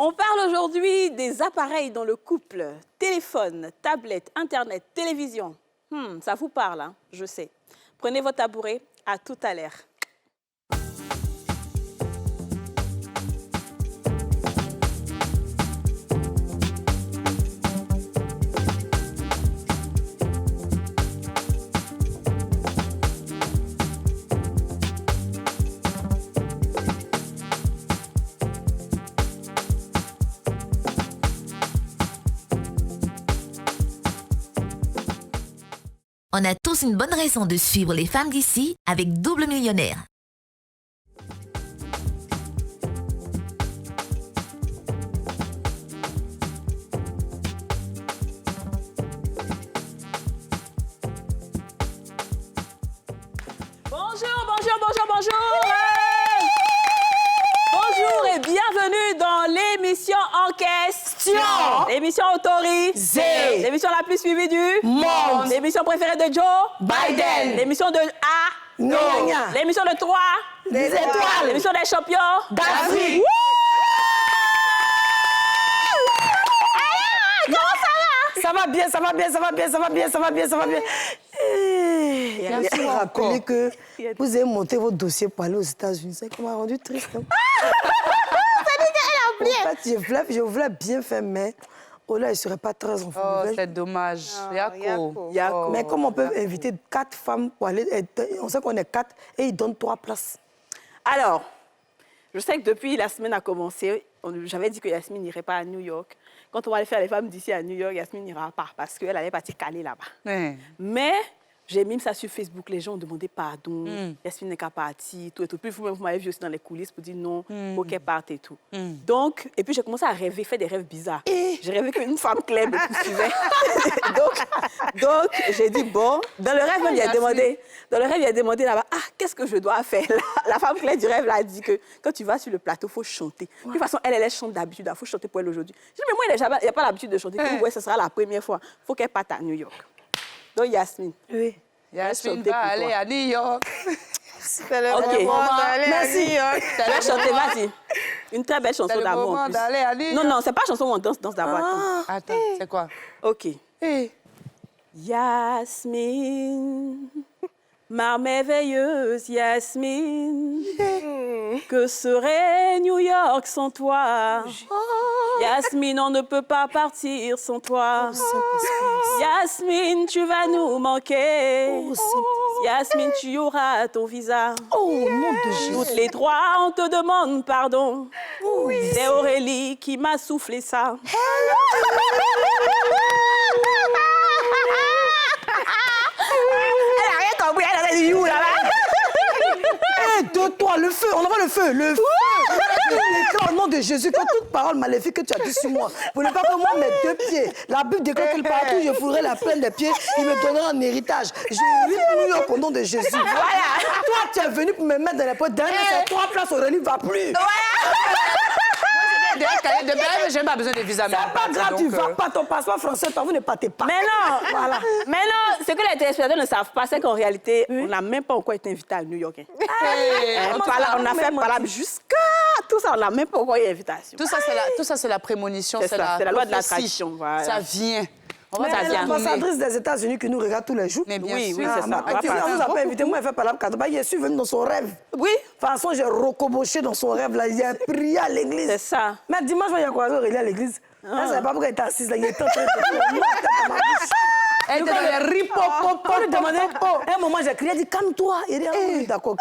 On parle aujourd'hui des appareils dans le couple. Téléphone, tablette, Internet, télévision. Ça vous parle, hein, je sais. Prenez vos tabourets, à tout à l'heure. On a tous une bonne raison de suivre les femmes d'ici avec Double Millionnaire. Bonjour. Bonjour et bienvenue dans l'émission en question. L'émission autorisée. L'émission la plus suivie du monde. L'émission préférée de Joe Biden. L'émission de A. Non. L'émission de 3. Des étoiles. L'émission des champions d'Afrique. Ça va bien. Merci de rappeler que vous avez monté votre dossier pour aller aux États-Unis. C'est qui m'a rendu triste. Ça dit qu'elle a oublié. En fait, je voulais bien faire, mais là, il ne serait pas très en forme. Oh, c'est dommage. Yako. Mais comment on peut inviter 4 femmes pour aller... On sait qu'on est 4 et ils donnent 3 places. Alors, je sais que depuis la semaine a commencé, j'avais dit que Yasmine n'irait pas à New York. Quand on va aller faire les femmes d'ici à New York, Yasmine n'ira pas parce qu'elle allait partir caler là-bas. Mais j'ai mis ça sur Facebook, les gens ont demandé pardon, Yasmine n'est pas partie, tout et tout. Puis vous m'avez vu aussi dans les coulisses pour dire non, faut qu'elle parte et tout. Donc, et puis j'ai commencé à rêver, faire des rêves bizarres. J'ai rêvé qu'une femme claire me poursuivait. donc j'ai dit bon, dans le rêve, il a demandé là-bas, qu'est-ce que je dois faire? La femme claire du rêve là, a dit que quand tu vas sur le plateau, il faut chanter. De toute façon, elle chante d'habitude, il faut chanter pour elle aujourd'hui. Je dis, mais moi, il n'y a pas l'habitude de chanter. Ouais, ce sera la première fois. Il faut qu'elle parte à New York. Donc, Yasmine. Oui. Yasmine va aller à New York. C'est le moment d'aller à New York. Tu vas chanter, vas-y. Une très belle chanson d'amour en plus. Non, c'est pas chanson où on danse d'abord. Attends, c'est quoi? OK. Yasmine, ma merveilleuse Yasmine, que serait New York sans toi? Yasmine, on ne peut pas partir sans toi. Yasmine, tu vas nous manquer. Yasmine, tu auras ton visa. Oh, nom de Jésus. Toutes les 3, on te demande pardon. C'est Aurélie qui m'a soufflé ça. Elle a rien compris, elle a dit you là-bas. De toi, le feu, on envoie le feu. Au nom de Jésus, que toute parole maléfique que tu as dit sur moi, pour ne pas que moi mes 2 pieds, la Bible déclare que partout je foulerai la plaine des pieds, il me donnera un héritage. Je vis New York au nom de Jésus. Voilà. Toi, tu es venu pour me mettre dans les potes. Derrière ces 3 places, Aurélie ne va plus. Je n'ai pas besoin de visa. C'est pas grave, tu ne vas pas, ton passeport français, toi, vous ne partez pas. Mais non, ce que les téléspectateurs ne savent pas, c'est qu'en réalité, on n'a même pas encore été invité à New York. On a fait par là jusqu'à tout ça, on n'a même pas encore eu invitation. Tout ça, c'est la prémonition, c'est la loi de l'attraction. Voilà. Ça vient. L'ambassadrice des États-Unis qui nous regarde tous les jours. Mais bien sûr, c'est ça. On nous a pas invité, moi, elle fait par là. Je suis venue dans son rêve. Oui. De toute façon, j'ai recoboché dans son rêve. Là. Il a prié à l'église. C'est ça. Mais dimanche, il y a croisé Aurélie à l'église. Elle ne savait pas pourquoi elle était assise là. Il était en train de elle était dans les ripopopo. On lui demandait, à un moment, j'ai crié, elle dit, calme-toi. Il dit, oui, d'accord.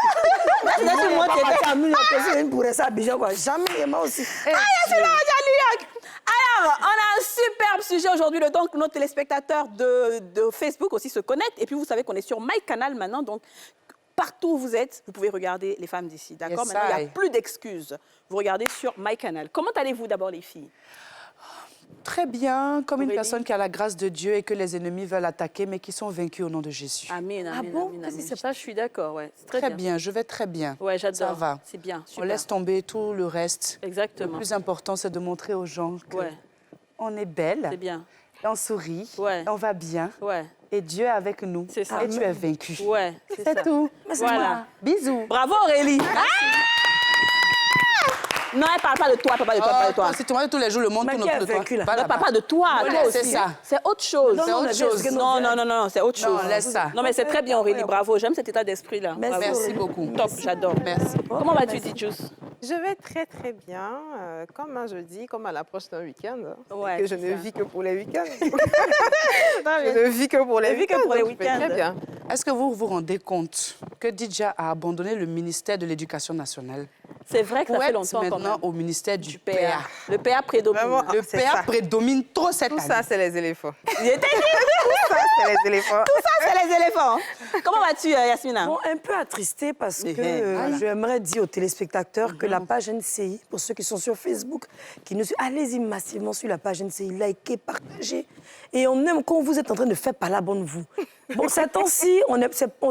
C'est moi qui étais à New York. Il pourrait ça à Abidjan, quoi. Jamais, et moi aussi. Il y a New York. Alors, on a un superbe sujet aujourd'hui. Donc, nos téléspectateurs de Facebook aussi se connectent. Et puis, vous savez qu'on est sur MyCanal maintenant. Donc, partout où vous êtes, vous pouvez regarder les femmes d'ici. D'accord? Maintenant, il n'y a plus d'excuses. Vous regardez sur MyCanal. Comment allez-vous d'abord, les filles? Très bien, comme une personne qui a la grâce de Dieu et que les ennemis veulent attaquer, mais qui sont vaincus au nom de Jésus. Amen. Ça, je suis d'accord. Ouais. Très bien, je vais très bien. Ouais, j'adore. Ça va. C'est bien. Super. On laisse tomber tout le reste. Exactement. Le plus important, c'est de montrer aux gens qu'on est belle. C'est bien. On sourit. Ouais. On va bien. Ouais. Et Dieu est avec nous. C'est ça. Et tu es vaincu. Ouais, c'est tout. Voilà. Bisous. Bravo, Aurélie. Non, elle parle pas de toi, elle parle pas de toi, elle parle de toi. Si tu manges tous les jours, le monde tourne autour de toi. Elle parle pas de toi, toi aussi. C'est ça. C'est autre chose. C'est autre chose. Non, c'est autre chose. Non, laisse ça. Non, mais c'est très bien, Aurélie, bravo. J'aime cet état d'esprit-là. Merci beaucoup. Top, j'adore. Merci. Comment vas-tu, Tidjous? Je vais très, très bien. Comme un jeudi, comme à l'approche d'un week-end. Ouais, que je ne vis que pour les week-ends. Je ne vis que pour les week-ends. Très bien. Est-ce que vous vous rendez compte que Didja a abandonné le ministère de l'Éducation nationale? C'est vrai que ça fait longtemps quand même. Maintenant au ministère du PA. Le PA prédomine. Vraiment, Le PA prédomine trop cette année. Tout ça, c'est les éléphants. Tout ça, c'est les éléphants. Tout ça, c'est les éléphants. Comment vas-tu, Yasmina? Bon, un peu attristé parce que j'aimerais dire aux téléspectateurs que la page NCI, pour ceux qui sont sur Facebook, qui nous suivent, allez-y massivement sur la page NCI, likez, partagez. Et on aime quand vous êtes en train de faire par la bonne vous. Bon, ces temps-ci,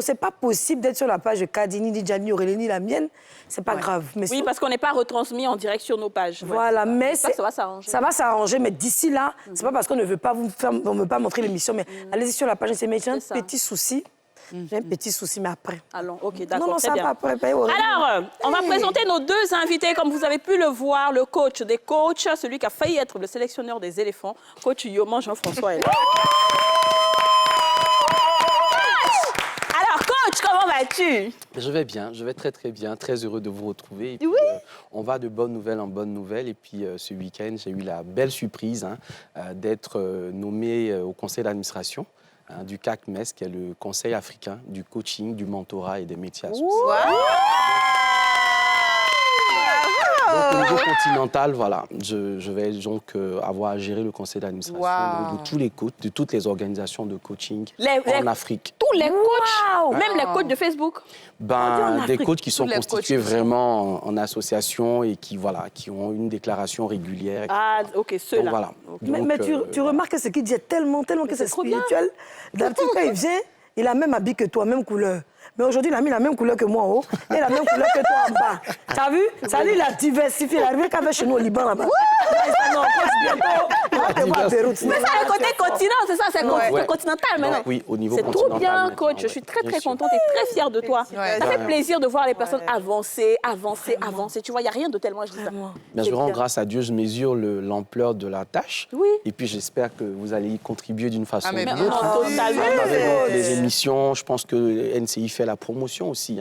c'est pas possible d'être sur la page de Kadini, Didjani, Aurélie, ni la mienne. C'est pas grave. Mais oui, parce qu'on n'est pas retransmis en direct sur nos pages. Voilà, mais ça va s'arranger. Ça va s'arranger, mais d'ici là, c'est pas parce qu'on ne veut pas vous faire, on ne veut pas montrer l'émission, mais allez-y sur la page NCI. Mais j'ai un petit souci. J'ai un petit souci, mais après. Allons, ok, d'accord, Non, très bien. ça va pas après. Alors, on va présenter nos deux invités, comme vous avez pu le voir, le coach des coachs, celui qui a failli être le sélectionneur des éléphants, coach Yoman Jean-François. Alors, coach, comment vas-tu? Je vais bien, je vais très très bien, très heureux de vous retrouver. Et puis, on va de bonnes nouvelles en bonnes nouvelles. Et puis ce week-end, j'ai eu la belle surprise d'être nommé au conseil d'administration du CACMES, qui est le conseil africain du coaching, du mentorat et des métiers associés. Donc, au niveau continental, voilà, je vais donc avoir à gérer le conseil d'administration de tous les coachs, de toutes les organisations de coaching en Afrique. Tous les coachs, même les coachs de Facebook. Des coachs qui sont constitués vraiment en association et qui ont une déclaration régulière. Ah, ok, ceux-là. Voilà. Mais tu remarques que ce qu'il dit est tellement que c'est spirituel. D'habitude, quand il vient, il a même habit que toi, même couleur. Mais aujourd'hui, il a mis la même couleur que moi en haut et la même couleur que toi en bas. T'as vu? Ça lui, il a diversifié. Il a arrivé qu'avec chez nous au Liban là-bas. Non, mais ça, le côté continent, c'est ça, c'est continental maintenant. Oui, au niveau continental. C'est trop bien, coach. Je suis très, très contente et très fière de toi. Ça fait plaisir de voir les personnes avancer. Tu vois, il n'y a rien de tellement, je dis ça. Mais je rends grâce à Dieu, je mesure l'ampleur de la tâche. Oui. Et puis, j'espère que vous allez y contribuer d'une façon ou d'une autre. Totalement. Avec les émissions, je pense que NCI fait la promotion aussi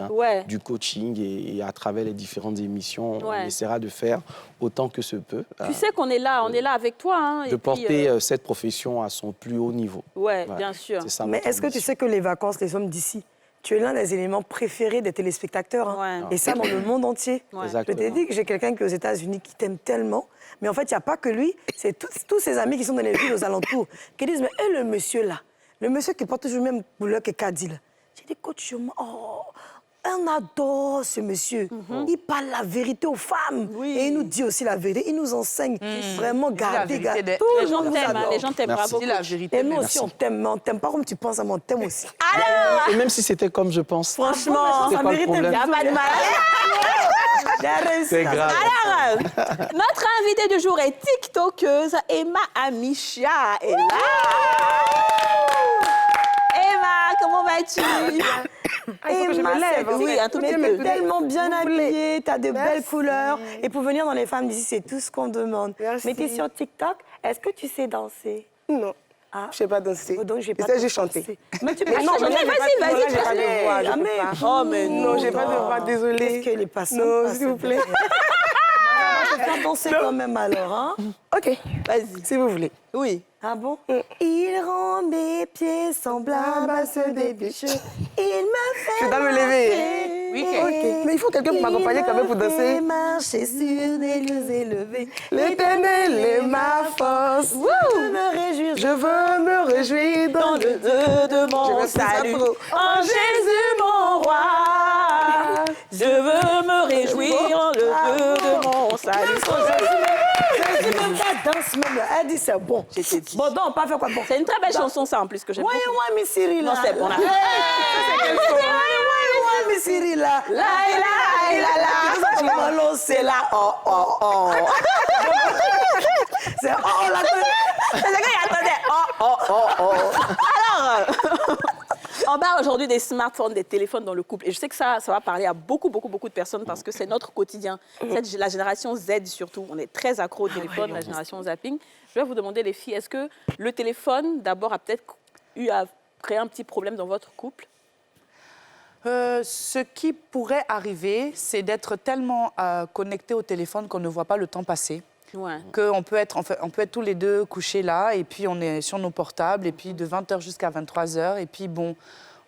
du coaching et à travers les différentes émissions, on essaiera de faire autant que se peut. Tu sais qu'on est là avec toi. De porter cette profession à son plus haut niveau. Oui, bien sûr. Mais est-ce que tu sais que les vacances, les hommes d'ici, tu es l'un des éléments préférés des téléspectateurs. Et ça, dans le monde entier. Je t'ai dit que j'ai quelqu'un qui est aux États-Unis qui t'aime tellement. Mais en fait, il n'y a pas que lui. C'est tous ses amis qui sont dans les villes aux alentours qui disent, mais le monsieur là, le monsieur qui porte toujours la même couleur que Kadil. J'ai dit, coach, on adore ce monsieur. Il parle la vérité aux femmes. Et il nous dit aussi la vérité. Il nous enseigne vraiment garder. Les gens t'aiment, bravo. Et nous aussi, on t'aime. Mais on t'aime pas comme tu penses, mais on t'aime aussi. Et même si c'était comme je pense. Franchement, ça mérite il n'y a pas de mal. C'est grave. Alors, notre invitée du jour est TikTokeuse. Emma Amisha est là. Emma, comment vas-tu? Emma, oui, un tout petit peu. Tellement bien habillée, tu as de belles couleurs. Et pour venir dans les femmes d'ici, c'est tout ce qu'on demande. Mais tu es sur TikTok, est-ce que tu sais danser? Non. Je ne sais pas danser. Donc, j'ai chanté. Mais tu peux chanter. Vas-y. Oh, mais non, j'ai pas de voix, désolée. Qu'est-ce qu'elle est passée? Non, s'il vous plaît. Je vais danser quand même alors, hein? OK, vas-y, si vous voulez. Oui. Ah bon? Il rend mes pieds semblables à ceux des bûcheux. Il me fait Je dois me lever. Oui, OK. Mais il faut quelqu'un pour m'accompagner quand même pour danser. Marcher sur des lieux élevés. L'Éternel est ma force. Je veux me réjouir Dans le Dieu de mon salut. En Jésus, mon roi. Je veux me réjouir en le Dieu de mon salut. Jésus même pas danse même. Elle dit c'est bon. Bon, donc on va faire quoi? Bon. C'est une très belle chanson, ça, en plus, que j'aime beaucoup. Ouais, mais Cyril. Non, c'est bon. Ouais, mais Cyril. Là. C'est là. Oh. C'est là. C'est ce qu'il attendait. Oh. Alors, on parle aujourd'hui des smartphones, des téléphones dans le couple. Et je sais que ça va parler à beaucoup de personnes parce que c'est notre quotidien. La génération Z surtout, on est très accro au téléphone, la génération zapping. Je vais vous demander, les filles, est-ce que le téléphone, d'abord, a peut-être eu à créer un petit problème dans votre couple? Ce qui pourrait arriver, c'est d'être tellement connecté au téléphone qu'on ne voit pas le temps passer. Ouais. Qu'on peut être, on peut être tous les deux couchés là, et puis on est sur nos portables, et puis de 20h jusqu'à 23h, et puis bon,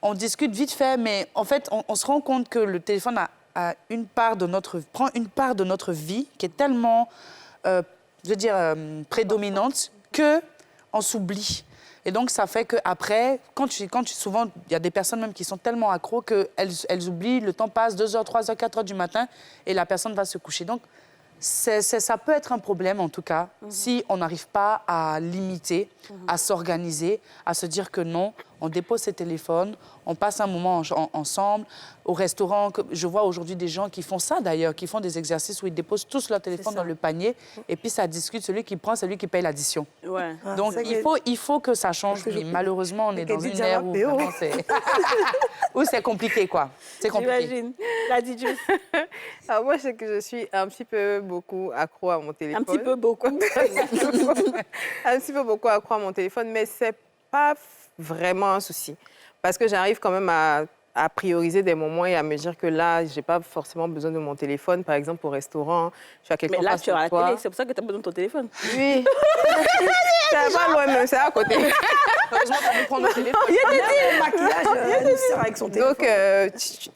on discute vite fait, mais en fait, on se rend compte que le téléphone prend une part de notre vie qui est tellement, prédominante, qu'on s'oublie. Et donc, ça fait qu'après, souvent, il y a des personnes même qui sont tellement accros qu'elles oublient, le temps passe, 2h, 3h, 4h du matin, et la personne va se coucher. Donc, ça peut être un problème, en tout cas, si on n'arrive pas à limiter, à s'organiser, à se dire que non, on dépose ses téléphones, on passe un moment ensemble. Au restaurant, je vois aujourd'hui des gens qui font ça, d'ailleurs, qui font des exercices où ils déposent tous leur téléphone dans le panier, et puis ça discute, celui qui prend, c'est lui qui paye l'addition. Ouais. Donc, il faut que ça change. Mais malheureusement, on est dans une ère où c'est compliqué, quoi. C'est compliqué. J'imagine. La DJ. Alors moi, c'est que je suis un petit peu beaucoup accro à mon téléphone. Un petit peu beaucoup. Un petit peu beaucoup accro à mon téléphone, mais c'est pas vraiment un souci. Parce que j'arrive quand même à prioriser des moments et à me dire que là, j'ai pas forcément besoin de mon téléphone. Par exemple, au restaurant, je suis à quelque part. Mais là, tu es à la télé, c'est pour ça que tu as besoin de ton téléphone. Oui. C'est pas loin, même, c'est à côté. Heureusement, tu peux prendre le téléphone. Il y a des maquillages avec son téléphone. Donc,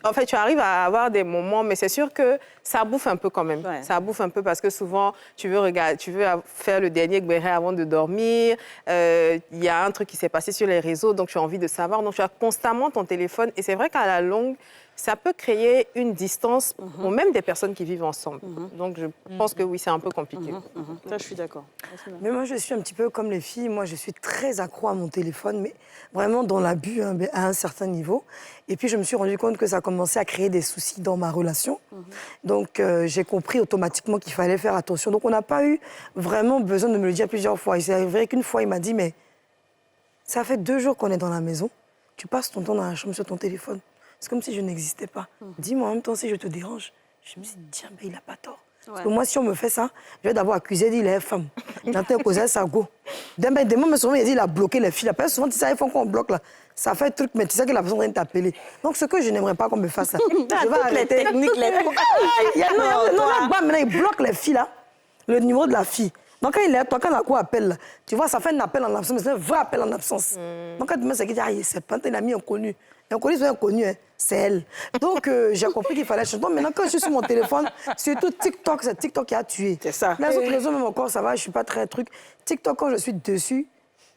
en fait, tu arrives à avoir des moments, mais c'est sûr que ça bouffe un peu quand même. Ouais. Ça bouffe un peu parce que souvent, tu veux faire le dernier gbéré avant de dormir. Il y a un truc qui s'est passé sur les réseaux, donc tu as envie de savoir. Donc, tu as constamment ton téléphone. Et c'est vrai qu'à la longue, ça peut créer une distance pour même des personnes qui vivent ensemble. Donc, je pense que oui, c'est un peu compliqué. Ça, je suis d'accord. Mais moi, je suis un petit peu comme les filles. Moi, je suis très accro à mon téléphone, mais vraiment dans l'abus à un certain niveau. Et puis, je me suis rendu compte que ça commençait à créer des soucis dans ma relation. Donc, j'ai compris automatiquement qu'il fallait faire attention. Donc, on n'a pas eu vraiment besoin de me le dire plusieurs fois. Et c'est vrai qu'une fois, il m'a dit, mais ça fait 2 jours qu'on est dans la maison. Tu passes ton temps dans la chambre sur ton téléphone. C'est comme si je n'existais pas. Dis-moi en même temps si je te dérange. Je me suis dit, tiens, mais il n'a pas tort. Parce que moi, si on me fait ça, je vais d'abord accuser, dire, il est femme. J'entends causer ça, go. Demain, mais souvent, il dit, il a bloqué les filles. Après, souvent, tu sais, il faut qu'on bloque là. Ça fait un truc, mais tu sais que la personne vient t'appeler. Donc, ce que je n'aimerais pas qu'on me fasse, là, je vais arrêter. Les techniques, Non, maintenant, il bloque les filles, là, le numéro de la fille. Donc, quand il est, toi, quand la cour appelle, là, tu vois, ça fait un appel en absence, mais c'est un vrai appel en absence. Donc, quand demain, c'est qu'il dit, ah, c'est pas un ami inconnu. Inconnu, c'est inconnu, hein, c'est elle. Donc, j'ai compris qu'il fallait changer. Donc, maintenant, quand je suis sur mon téléphone, surtout TikTok, c'est TikTok qui a tué. C'est ça. Les autres réseaux, même encore, ça va, je suis pas très truc. TikTok, quand je suis dessus,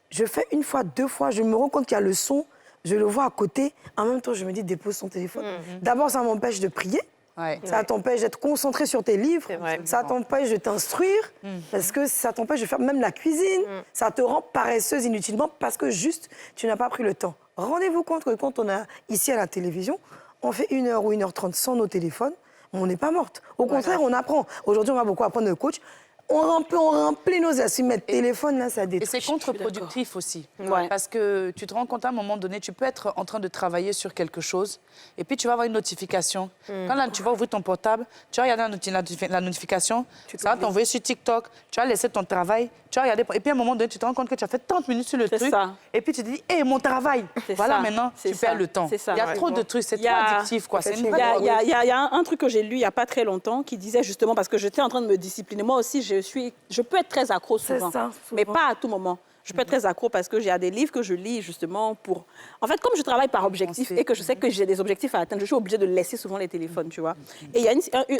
je fais 1 fois, 2 fois, je me rends compte qu'il y a le son, je le vois à côté. En même temps, je me dis, dépose ton téléphone. D'abord, ça m'empêche de prier. Ouais. Ça t'empêche d'être concentré sur tes livres, ça t'empêche de t'instruire, parce que ça t'empêche de faire même la cuisine, ça te rend paresseuse inutilement parce que juste, tu n'as pas pris le temps. Rendez-vous compte que quand on est ici à la télévision, on fait 1h ou 1h30 sans nos téléphones, on n'est pas morte. Au contraire, on apprend. Aujourd'hui, on va beaucoup apprendre le coach. On remplit nos assiettes, mais le téléphone, là, ça détruit. Et c'est contre-productif aussi. Parce que tu te rends compte à un moment donné, tu peux être en train de travailler sur quelque chose et puis tu vas avoir une notification. Quand là, tu vas ouvrir ton portable, tu vas regarder la notification, ça va t'envoyer sur TikTok, tu vas laisser ton travail, tu vas regarder. Et puis à un moment donné, tu te rends compte que tu as fait 30 minutes sur le truc. Ça. Et puis tu te dis, hé, mon travail. Voilà, ça. maintenant, tu perds le temps. Il y a trop de trucs, c'est trop addictif, quoi. Il y a un truc que j'ai lu il n'y a pas très longtemps qui disait justement, parce que j'étais en train de me discipliner, moi aussi, je peux être très accro souvent, mais pas à tout moment. Je peux être très accro parce que j'ai des livres que je lis justement pour... En fait, comme je travaille par objectif et que je sais que j'ai des objectifs à atteindre, je suis obligée de laisser souvent les téléphones, tu vois. Et il y a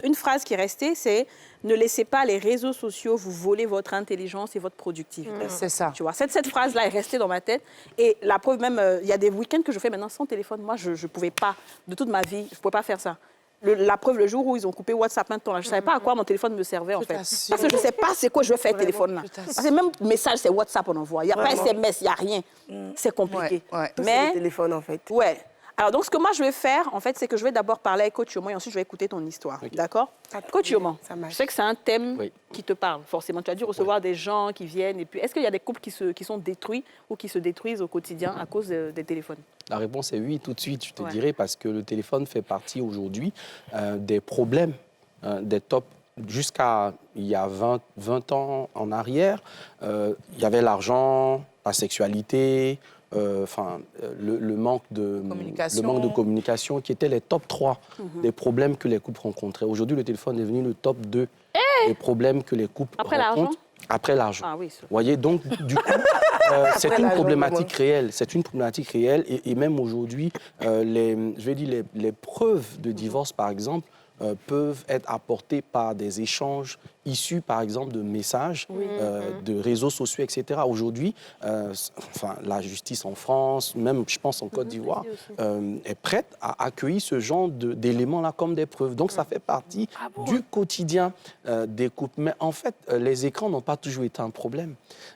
une phrase qui est restée, c'est « Ne laissez pas les réseaux sociaux vous voler votre intelligence et votre productivité. C'est ça. Tu vois, cette phrase-là est restée dans ma tête. Et la preuve même, il y a des week-ends que je fais maintenant sans téléphone. Moi, je ne pouvais pas, de toute ma vie, je ne pouvais pas faire ça. La preuve, le jour où ils ont coupé WhatsApp maintenant, je ne savais pas à quoi mon téléphone me servait, en fait. Parce que je ne sais pas c'est quoi je vais faire le téléphone, là. Parce que même message, c'est WhatsApp, on envoie. Il n'y a pas SMS, il n'y a rien. C'est compliqué. Mais... le téléphone, en fait. Ouais. Alors, donc, ce que moi, je vais faire, en fait, c'est que je vais d'abord parler avec Coach Yoman et ensuite, je vais écouter ton histoire. Okay. D'accord? Coach Yoman, je sais que c'est un thème qui te parle, forcément. Tu as dû recevoir des gens qui viennent. Et puis, est-ce qu'il y a des couples qui sont détruits ou qui se détruisent au quotidien à cause des téléphones? La réponse est oui, tout de suite, je te dirais, parce que le téléphone fait partie aujourd'hui des problèmes, des tops. Jusqu'à il y a 20 ans en arrière, il y avait l'argent, la sexualité, le manque de communication qui étaient les top 3 des problèmes que les couples rencontraient. Aujourd'hui, le téléphone est devenu le top 2 des problèmes que les couples rencontrent. Après l'argent. Ah oui, vous voyez, donc, du coup, c'est une problématique réelle. C'est une problématique réelle. Et même aujourd'hui, les preuves de divorce, par exemple, peuvent être apportés par des échanges issus, par exemple, de messages, de réseaux sociaux, etc. Aujourd'hui, la justice en France, même, je pense, en Côte d'Ivoire, est prête à accueillir ce genre d'éléments-là comme des preuves. Donc, ça fait partie du quotidien des couples. Mais en fait, les écrans n'ont pas toujours été un problème.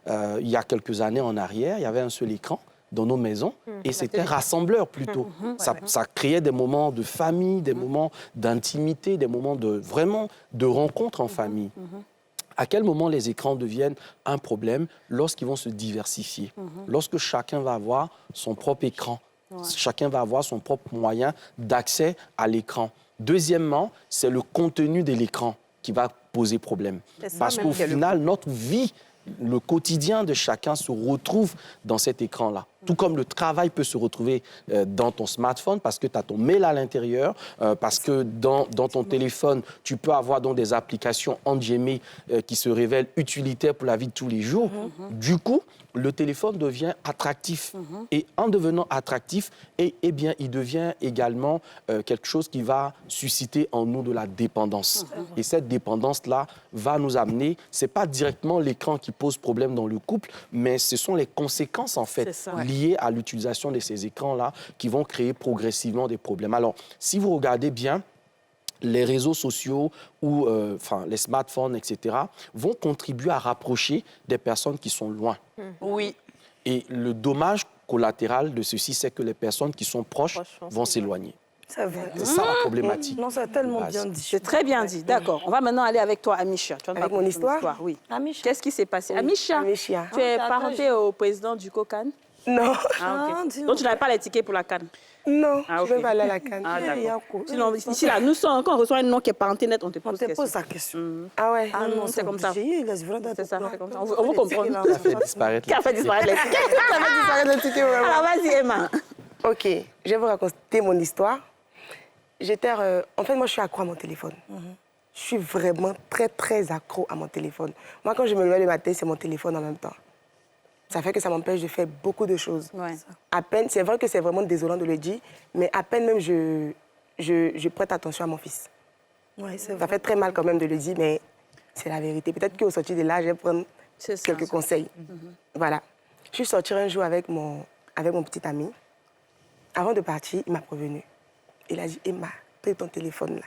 Il y a quelques années en arrière, il y avait un seul écran dans nos maisons, et c'était rassembleur plutôt. Ça créait des moments de famille, des moments d'intimité, des moments vraiment de rencontre en famille. À quel moment les écrans deviennent un problème? Lorsqu'ils vont se diversifier, lorsque chacun va avoir son propre écran, chacun va avoir son propre moyen d'accès à l'écran. Deuxièmement, c'est le contenu de l'écran qui va poser problème. Parce qu'au final, notre vie, le quotidien de chacun se retrouve dans cet écran-là. Tout comme le travail peut se retrouver dans ton smartphone parce que tu as ton mail à l'intérieur, parce que dans ton téléphone, tu peux avoir donc des applications endiaimées qui se révèlent utilitaires pour la vie de tous les jours. Du coup, le téléphone devient attractif. Et en devenant attractif, eh bien, il devient également quelque chose qui va susciter en nous de la dépendance. Et cette dépendance-là va nous amener, ce n'est pas directement l'écran qui pose problème dans le couple, mais ce sont les conséquences, en fait, liées à l'utilisation de ces écrans-là qui vont créer progressivement des problèmes. Alors, si vous regardez bien, les réseaux sociaux ou les smartphones, etc., vont contribuer à rapprocher des personnes qui sont loin. Oui. Et le dommage collatéral de ceci, c'est que les personnes qui sont proches vont s'éloigner. C'est vrai. C'est ça la problématique. Non, c'est tellement bien dit. C'est très bien dit, d'accord. On va maintenant aller avec toi, Amisha. Avec mon histoire? Oui. Amisha. Qu'est-ce qui s'est passé? Amisha, tu es parentée au président du COCAN? Non. Donc, tu n'avais pas les tickets pour la CAN? Non, je ne vais pas aller à la CAN. Sinon, ici, là, quand on reçoit un nom qui est parenté net, on te pose la question. Ah ouais? Ah non, c'est comme ça. C'est ça, c'est comme ça. On vous comprend. Qui a fait disparaître les tickets? Qui a fait disparaître les tickets? Qui a fait disparaître les tickets, vraiment? Alors, vas-y, Emma. OK, je vais vous raconter mon histoire. En fait, moi, je suis accro à mon téléphone. Je suis vraiment très, très accro à mon téléphone. Moi, quand je me lève le matin, c'est mon téléphone en même temps. Ça fait que ça m'empêche de faire beaucoup de choses. Ouais. À peine, c'est vrai que c'est vraiment désolant de le dire, mais à peine même je prête attention à mon fils. Ouais, ça fait très mal quand même de le dire, mais c'est la vérité. Peut-être qu'au sortir de là, je vais prendre quelques conseils. Voilà. Je suis sortie un jour avec mon petit ami. Avant de partir, il m'a prévenu. Il a dit, Emma, prends ton téléphone là.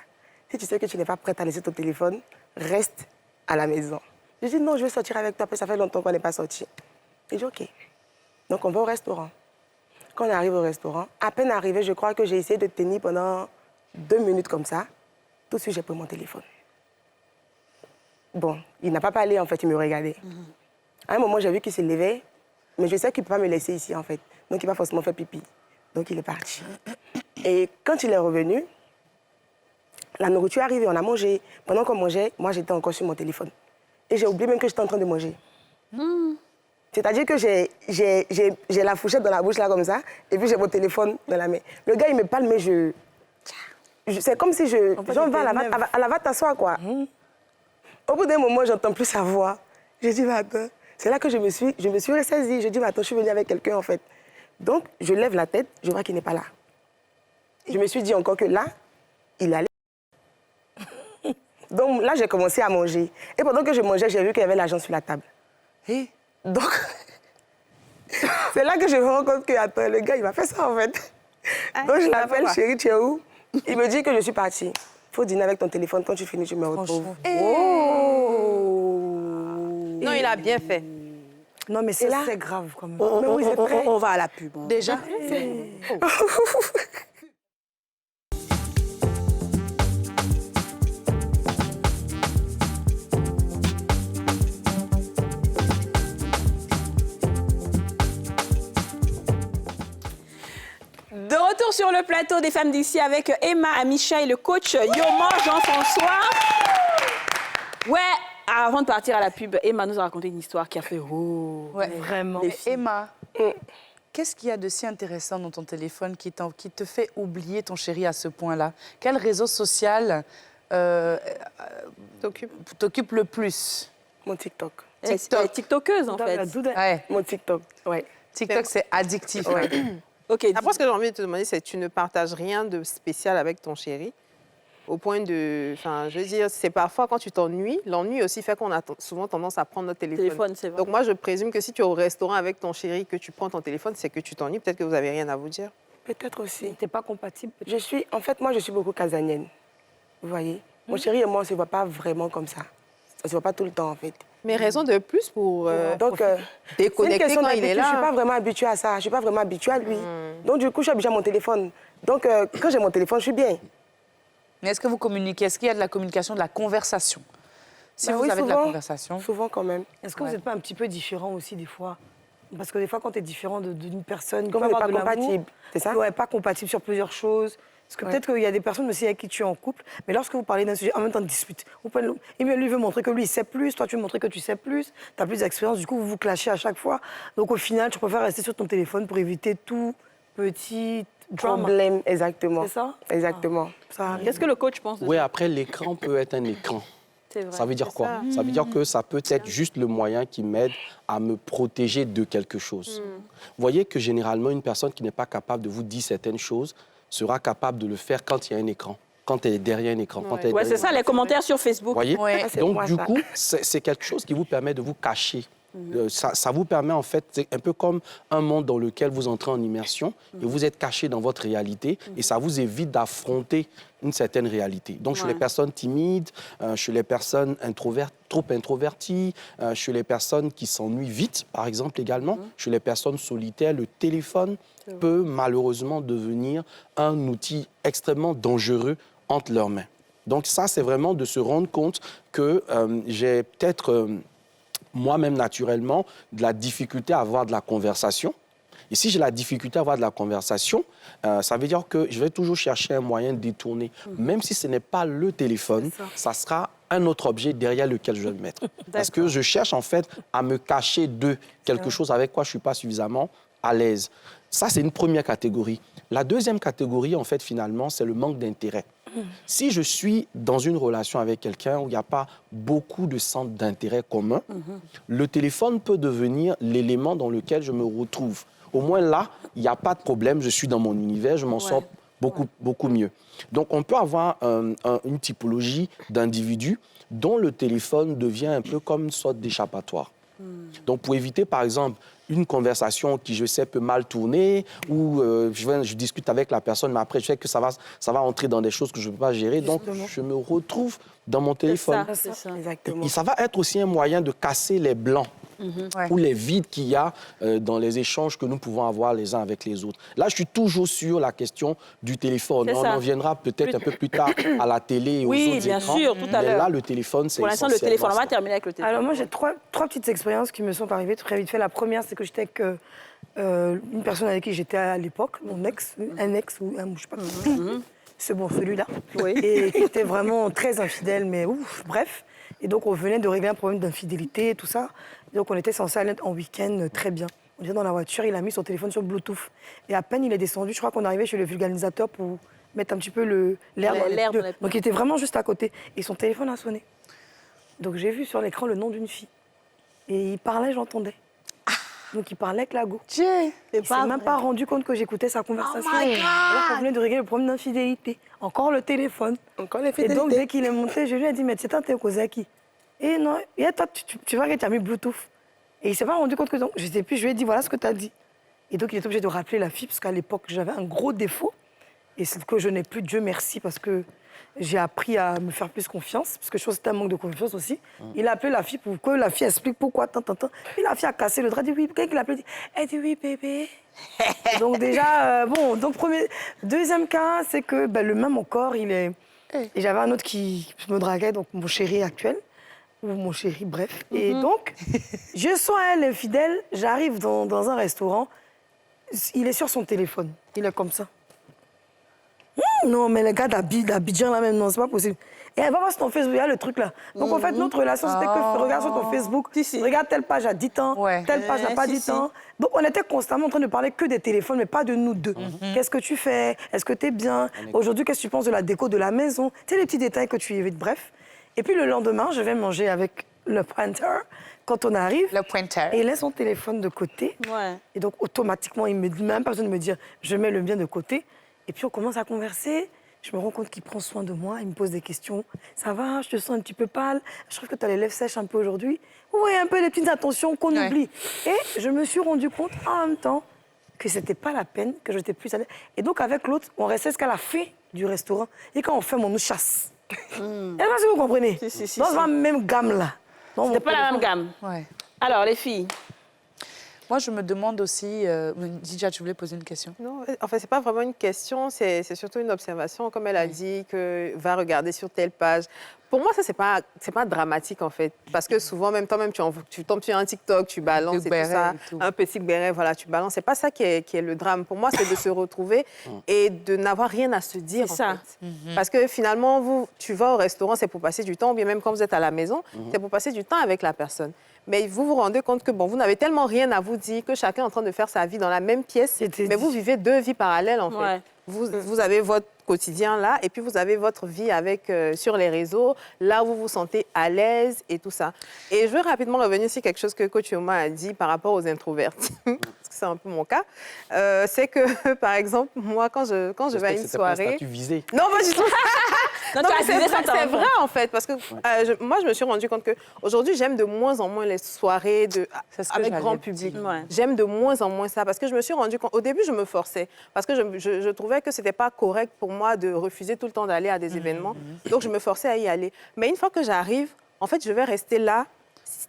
Si tu sais que tu n'es pas prête à laisser ton téléphone, reste à la maison. Je dis, non, je vais sortir avec toi, parce que ça fait longtemps qu'on n'est pas sorti. Il dit, OK. Donc, on va au restaurant. Quand on arrive au restaurant, à peine arrivé, je crois que j'ai essayé de tenir pendant 2 minutes comme ça. Tout de suite, j'ai pris mon téléphone. Bon, il n'a pas parlé, en fait, il me regardait. À un moment, j'ai vu qu'il se levait, mais je sais qu'il ne peut pas me laisser ici, en fait. Donc, il va forcément faire pipi. Donc, il est parti. Et quand il est revenu, la nourriture est arrivée, on a mangé. Pendant qu'on mangeait, moi, j'étais encore sur mon téléphone. Et j'ai oublié même que j'étais en train de manger. C'est-à-dire que j'ai la fourchette dans la bouche, là, comme ça, et puis j'ai mon téléphone dans la main. Le gars, il me parle, mais c'est comme si va t'asseoir, quoi. Au bout d'un moment, j'entends plus sa voix. Je dis, mais attends. C'est là que je me suis ressaisie. Je dis, mais attends, je suis venue avec quelqu'un, en fait. Donc, je lève la tête, je vois qu'il n'est pas là. Je me suis dit encore que là, il allait. Donc là, j'ai commencé à manger. Et pendant que je mangeais, j'ai vu qu'il y avait l'argent sur la table. Et donc, c'est là que je me rends compte que, attends, le gars, il m'a fait ça, en fait. Donc, je l'appelle, chérie, tu es où? Il me dit que je suis partie. Il faut dîner avec ton téléphone. Quand tu finis, tu me retrouves. Oh. Non, il a bien fait. Non, mais Et là, c'est grave quand même. Mais oui, c'est vrai. On va à la pub. hein. Déjà De retour sur le plateau des femmes d'ici avec Emma, Amisha et le coach Yoma Jean-François. Ouais, avant de partir à la pub, Emma nous a raconté une histoire qui a fait Ouais. Vraiment. Mais Emma, qu'est-ce qu'il y a de si intéressant dans ton téléphone qui te fait oublier ton chéri à ce point-là? Quel réseau social t'occupe le plus? Mon TikTok. Elle est tiktokeuse en fait. Ouais. Mon TikTok, ouais. TikTok, c'est addictif. Ouais. Ok, Après, ce que j'ai envie de te demander, c'est que tu ne partages rien de spécial avec ton chéri. Au point de... Enfin, je veux dire, c'est parfois quand tu t'ennuies, l'ennui aussi fait qu'on a souvent tendance à prendre notre téléphone. c'est vrai. Donc moi, je présume que si tu es au restaurant avec ton chéri, que tu prends ton téléphone, c'est que tu t'ennuies. Peut-être que vous n'avez rien à vous dire. Peut-être aussi. T'es pas compatible. En fait, moi, je suis beaucoup casanienne. Vous voyez? Mon chéri et moi, on ne se voit pas vraiment comme ça. On ne se voit pas tout le temps, en fait. Mais raison de plus pour Donc, c'est une déconnecter question quand il est d'habitude. Je ne suis pas là. vraiment habituée à ça. Je ne suis pas vraiment habituée à lui. Donc, du coup, je suis habituée à mon téléphone. Donc, quand j'ai mon téléphone, je suis bien. Mais est-ce que vous communiquez? Est-ce qu'il y a de la communication, de la conversation? Si Bah vous oui, avez de la souvent. conversation. Souvent, quand même. Est-ce que vous n'êtes pas un petit peu différent aussi des fois? Parce que des fois, quand tu es différent d'une personne, Comme on n'est pas compatible, c'est ça? Ouais, pas compatible sur plusieurs choses. Parce que peut-être qu'il y a des personnes aussi avec qui tu es en couple, mais lorsque vous parlez d'un sujet, en même temps de dispute, lui veut montrer que lui, il sait plus, toi, tu veux montrer que tu sais plus, tu as plus d'expérience, du coup, vous vous clashez à chaque fois. Donc, au final, tu préfères rester sur ton téléphone pour éviter tout petit drama. Problème, exactement. C'est ça? Exactement. Ça arrive. Qu'est-ce que le coach pense de Oui, ça? après, l'écran peut être un écran. C'est vrai. Ça veut dire quoi? ça. Ça veut dire que ça peut être juste le moyen qui m'aide à me protéger de quelque chose. Vous voyez que généralement, une personne qui n'est pas capable de vous dire certaines choses sera capable de le faire quand il y a un écran, quand elle est derrière un écran. Quand elle est Ouais, c'est derrière- ça, les commentaires sur Facebook. Vous voyez? Ouais. Ah, c'est Donc, moi, du ça. coup, c'est quelque chose qui vous permet de vous cacher. Ça vous permet, en fait, c'est un peu comme un monde dans lequel vous entrez en immersion et vous êtes caché dans votre réalité et ça vous évite d'affronter une certaine réalité. Donc, chez les personnes timides, chez les personnes trop introverties, chez les personnes qui s'ennuient vite, par exemple, également, chez les personnes solitaires, le téléphone peut malheureusement devenir un outil extrêmement dangereux entre leurs mains. Donc, ça, c'est vraiment de se rendre compte que j'ai peut-être... moi-même, naturellement, de la difficulté à avoir de la conversation. Et si j'ai la difficulté à avoir de la conversation, ça veut dire que je vais toujours chercher un moyen de détourner. Même si ce n'est pas le téléphone, ça sera un autre objet derrière lequel je vais me mettre. Parce que je cherche, en fait, à me cacher de quelque chose avec quoi je ne suis pas suffisamment à l'aise. Ça, c'est une première catégorie. La deuxième catégorie, en fait, finalement, c'est le manque d'intérêt. Si je suis dans une relation avec quelqu'un où il n'y a pas beaucoup de centres d'intérêt communs, le téléphone peut devenir l'élément dans lequel je me retrouve. Au moins là, il n'y a pas de problème, je suis dans mon univers, je m'en sors beaucoup mieux. Donc on peut avoir une typologie d'individus dont le téléphone devient un peu comme une sorte d'échappatoire. Donc, pour éviter, par exemple, une conversation qui, je sais, peut mal tourner, ou je discute avec la personne, mais après, je sais que ça va entrer dans des choses que je ne peux pas gérer. Donc, je me retrouve dans mon téléphone. C'est ça. Exactement. Et ça va être aussi un moyen de casser les blancs ou les vides qu'il y a dans les échanges que nous pouvons avoir les uns avec les autres. Là, je suis toujours sur la question du téléphone. C'est On ça. en viendra peut-être un peu plus tard à la télé et aux Oui, autres bien écrans. sûr, tout à Mais l'heure. là, le téléphone, c'est Pour l'instant, le téléphone. On va terminer avec le téléphone. Alors moi, j'ai trois petites expériences qui me sont arrivées très vite fait. La première, c'est que j'étais avec une personne avec qui j'étais à l'époque, mon ex, un ex ou un, je sais pas. C'est bon, celui-là. Et qui était vraiment très infidèle, mais ouf, bref. Et donc, on venait de régler un problème d'infidélité et tout ça. Et donc, on était censé aller en week-end très bien. On était dans la voiture, il a mis son téléphone sur Bluetooth. Et à peine il est descendu, je crois qu'on arrivait chez le vulgarisateur pour mettre un petit peu l'air dans les l'air pneus. dans les pneus. Donc, il était vraiment juste à côté. Et son téléphone a sonné. Donc, j'ai vu sur l'écran le nom d'une fille. Et il parlait, j'entendais. Donc, il parlait avec la go. Dieu. Il ne s'est même pas rendu compte que j'écoutais sa conversation. Alors qu'on venait de régler le problème d'infidélité. Encore le téléphone. Encore les Et fidélités. donc, dès qu'il est monté, je lui ai dit, mais c'est toi, t'es causé à qui? Et non, et toi, tu vois que tu as mis Bluetooth. Et il ne s'est pas rendu compte que... Donc, je sais plus, je lui ai dit, voilà ce que tu as dit. Et donc, il est obligé de rappeler la fille, parce qu'à l'époque, j'avais un gros défaut. Et c'est que je n'ai plus, Dieu merci, parce que j'ai appris à me faire plus confiance, parce que je pense que c'était un manque de confiance aussi. Il a appelé la fille pour que la fille explique pourquoi, tant. Puis la fille a cassé le drap, elle dit oui, quelqu'un l'a appelé, elle dit oui, bébé. Donc déjà, deuxième cas, c'est que le même encore, il est... Et j'avais un autre qui me draguait, donc mon chéri actuel, ou mon chéri, bref. Et donc, je sens elle infidèle, j'arrive dans un restaurant, il est sur son téléphone, il est comme ça. Non, mais les gars d'Abidjan, là même, non, c'est pas possible. Et elle va voir sur ton Facebook, il y a le truc là. Donc en fait, notre relation, c'était que regarde sur ton Facebook, regarde telle page à 10 ans, telle page n'a pas 10 ans. Donc on était constamment en train de parler que des téléphones, mais pas de nous deux. Qu'est-ce que tu fais? Est-ce que tu es bien? Aujourd'hui, qu'est-ce que tu penses de la déco de la maison? Tu sais, les petits détails que tu évites, bref. Et puis le lendemain, je vais manger avec le pointeur. Quand on arrive, Le pointeur. et il laisse son téléphone de côté. Ouais. Et donc, automatiquement, il me dit, même pas besoin de me dire, je mets le mien de côté. Et puis, on commence à converser. Je me rends compte qu'il prend soin de moi. Il me pose des questions. Ça va? Je te sens un petit peu pâle. Je trouve que tu as les lèvres sèches un peu aujourd'hui. Oui, un peu les petites attentions qu'on oublie. Et je me suis rendu compte en même temps que c'était pas la peine, que je n'étais plus à l'aise. Et donc, avec l'autre, on restait jusqu'à la fin du restaurant. Et quand on fait, on nous chasse. Et là, si vous comprenez, dans la même gamme là. C'était pas la même gamme. Ouais. Alors, les filles. Moi, je me demande aussi... Didia, tu voulais poser une question? Non, en fait, c'est pas vraiment une question, c'est surtout une observation. Comme elle a dit, que va regarder sur telle page. Pour moi, ça, c'est pas dramatique, en fait. Parce que souvent, même toi-même, tu tombes sur un TikTok, tu balances et tout ça. Un petit béret, voilà, tu balances. C'est pas ça qui est le drame. Pour moi, c'est de se retrouver et de n'avoir rien à se dire, en fait. Parce que finalement, tu vas au restaurant, c'est pour passer du temps, ou bien même quand vous êtes à la maison, c'est pour passer du temps avec la personne. Mais vous vous rendez compte que vous n'avez tellement rien à vous dire, que chacun est en train de faire sa vie dans la même pièce, mais vous vivez deux vies parallèles, en fait. Ouais. Vous avez votre quotidien là, et puis vous avez votre vie avec, sur les réseaux, là où vous vous sentez à l'aise et tout ça. Et je veux rapidement revenir sur quelque chose que Coach Yoma a dit par rapport aux introvertis, parce que c'est un peu mon cas. C'est que, par exemple, moi, quand je vais à une soirée... Tu visais. Non, moi, je... Non, mais c'est vrai, en fait, parce que moi, je me suis rendu compte qu'aujourd'hui, j'aime de moins en moins les soirées avec grand public. Ouais. J'aime de moins en moins ça, parce que je me suis rendu compte... Au début, je me forçais, parce que je trouvais que c'était pas correct pour moi de refuser tout le temps d'aller à des événements. Donc, je me forçais à y aller. Mais une fois que j'arrive, en fait, je vais rester là.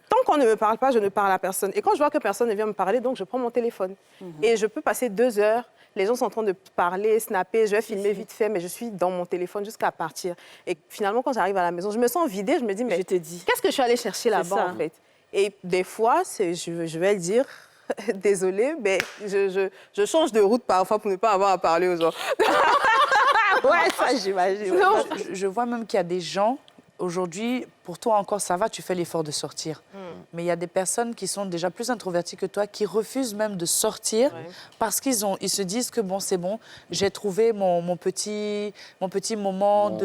Tant qu'on ne me parle pas, je ne parle à personne. Et quand je vois que personne ne vient me parler, donc je prends mon téléphone. Et je peux passer 2 heures. Les gens sont en train de parler, snapper, je vais filmer vite fait, mais je suis dans mon téléphone jusqu'à partir. Et finalement, quand j'arrive à la maison, je me sens vidée, je me dis, mais qu'est-ce que je suis allée chercher là-bas, en fait? Et des fois, je vais le dire, désolée, mais je change de route parfois pour ne pas avoir à parler aux gens. Ouais, ça, j'imagine. Je vois même qu'il y a des gens, aujourd'hui, pour toi encore, ça va, tu fais l'effort de sortir. Mais il y a des personnes qui sont déjà plus introverties que toi, qui refusent même de sortir parce qu'ils se disent que bon, c'est bon, j'ai trouvé mon petit moment